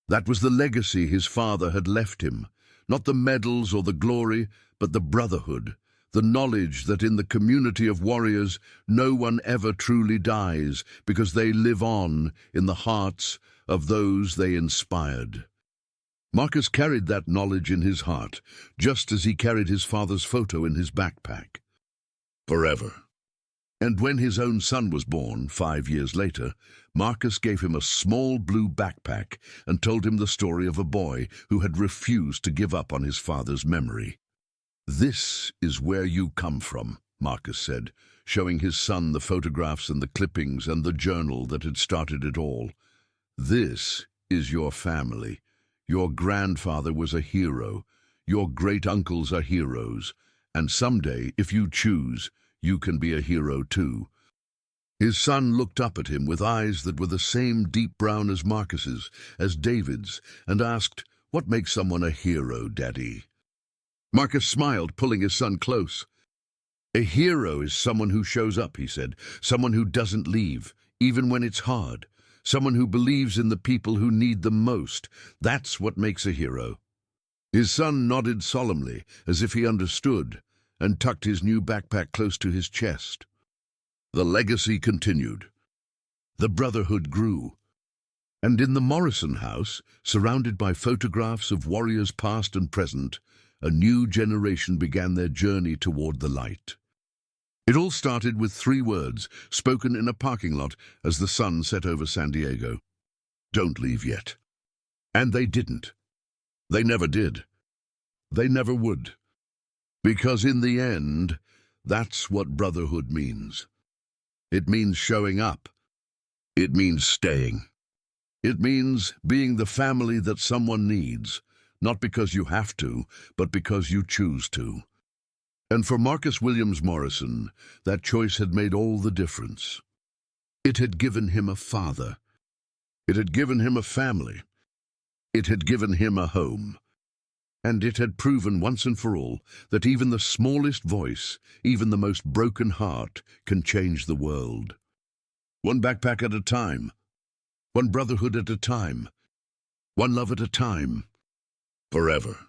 That was the legacy his father had left him. Not the medals or the glory, but the brotherhood. The knowledge that in the community of warriors, no one ever truly dies because they live on in the hearts of those they inspired. Marcus carried that knowledge in his heart, just as he carried his father's photo in his backpack. Forever. And when his own son was born, 5 years later, Marcus gave him a small blue backpack and told him the story of a boy who had refused to give up on his father's memory. "This is where you come from," Marcus said, showing his son the photographs and the clippings and the journal that had started it all. "This is your family. Your grandfather was a hero. Your great-uncles are heroes. And someday, if you choose, you can be a hero too." His son looked up at him with eyes that were the same deep brown as Marcus's, as David's, and asked, "What makes someone a hero, Daddy?" Marcus smiled, pulling his son close. "A hero is someone who shows up," he said, "someone who doesn't leave, even when it's hard. Someone who believes in the people who need them most. That's what makes a hero." His son nodded solemnly, as if he understood, and tucked his new backpack close to his chest. The legacy continued. The brotherhood grew. And in the Morrison house, surrounded by photographs of warriors past and present, a new generation began their journey toward the light. It all started with 3 words, spoken in a parking lot as the sun set over San Diego. "Don't leave yet." And they didn't. They never did. They never would. Because in the end, that's what brotherhood means. It means showing up. It means staying. It means being the family that someone needs, not because you have to, but because you choose to. And for Marcus Williams Morrison, that choice had made all the difference. It had given him a father. It had given him a family. It had given him a home. And it had proven once and for all that even the smallest voice, even the most broken heart, can change the world. One backpack at a time. One brotherhood at a time. One love at a time. Forever.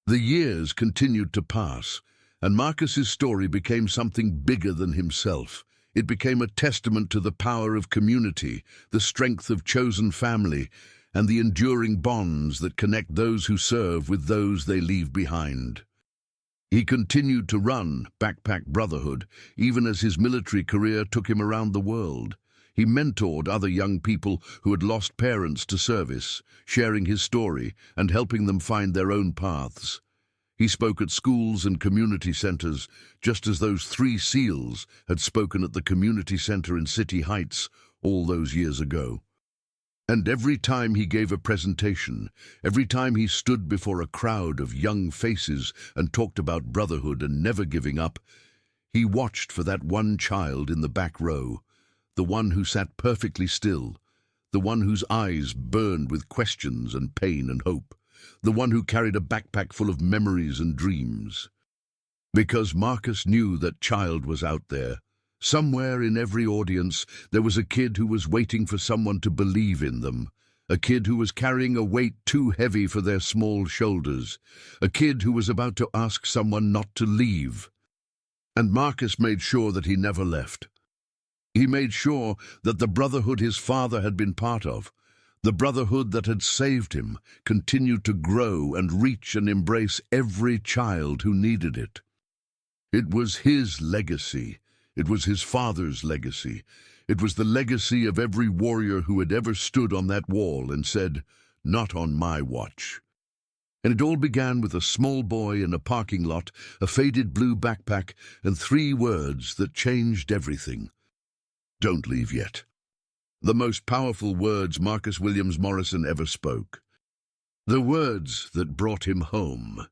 The years continued to pass, and Marcus's story became something bigger than himself. It became a testament to the power of community, the strength of chosen family, and the enduring bonds that connect those who serve with those they leave behind. He continued to run Backpack Brotherhood, even as his military career took him around the world. He mentored other young people who had lost parents to service, sharing his story and helping them find their own paths. He spoke at schools and community centers, just as those 3 SEALs had spoken at the community center in City Heights all those years ago. And every time he gave a presentation, every time he stood before a crowd of young faces and talked about brotherhood and never giving up, he watched for that one child in the back row, the one who sat perfectly still, the one whose eyes burned with questions and pain and hope, the one who carried a backpack full of memories and dreams. Because Marcus knew that child was out there. Somewhere in every audience, there was a kid who was waiting for someone to believe in them, a kid who was carrying a weight too heavy for their small shoulders, a kid who was about to ask someone not to leave. And Marcus made sure that he never left. He made sure that the brotherhood his father had been part of, the brotherhood that had saved him, continued to grow and reach and embrace every child who needed it. It was his legacy. It was his father's legacy. It was the legacy of every warrior who had ever stood on that wall and said, "Not on my watch." And it all began with a small boy in a parking lot, a faded blue backpack, and 3 words that changed everything. Don't leave yet. The most powerful words Marcus Williams Morrison ever spoke. The words that brought him home.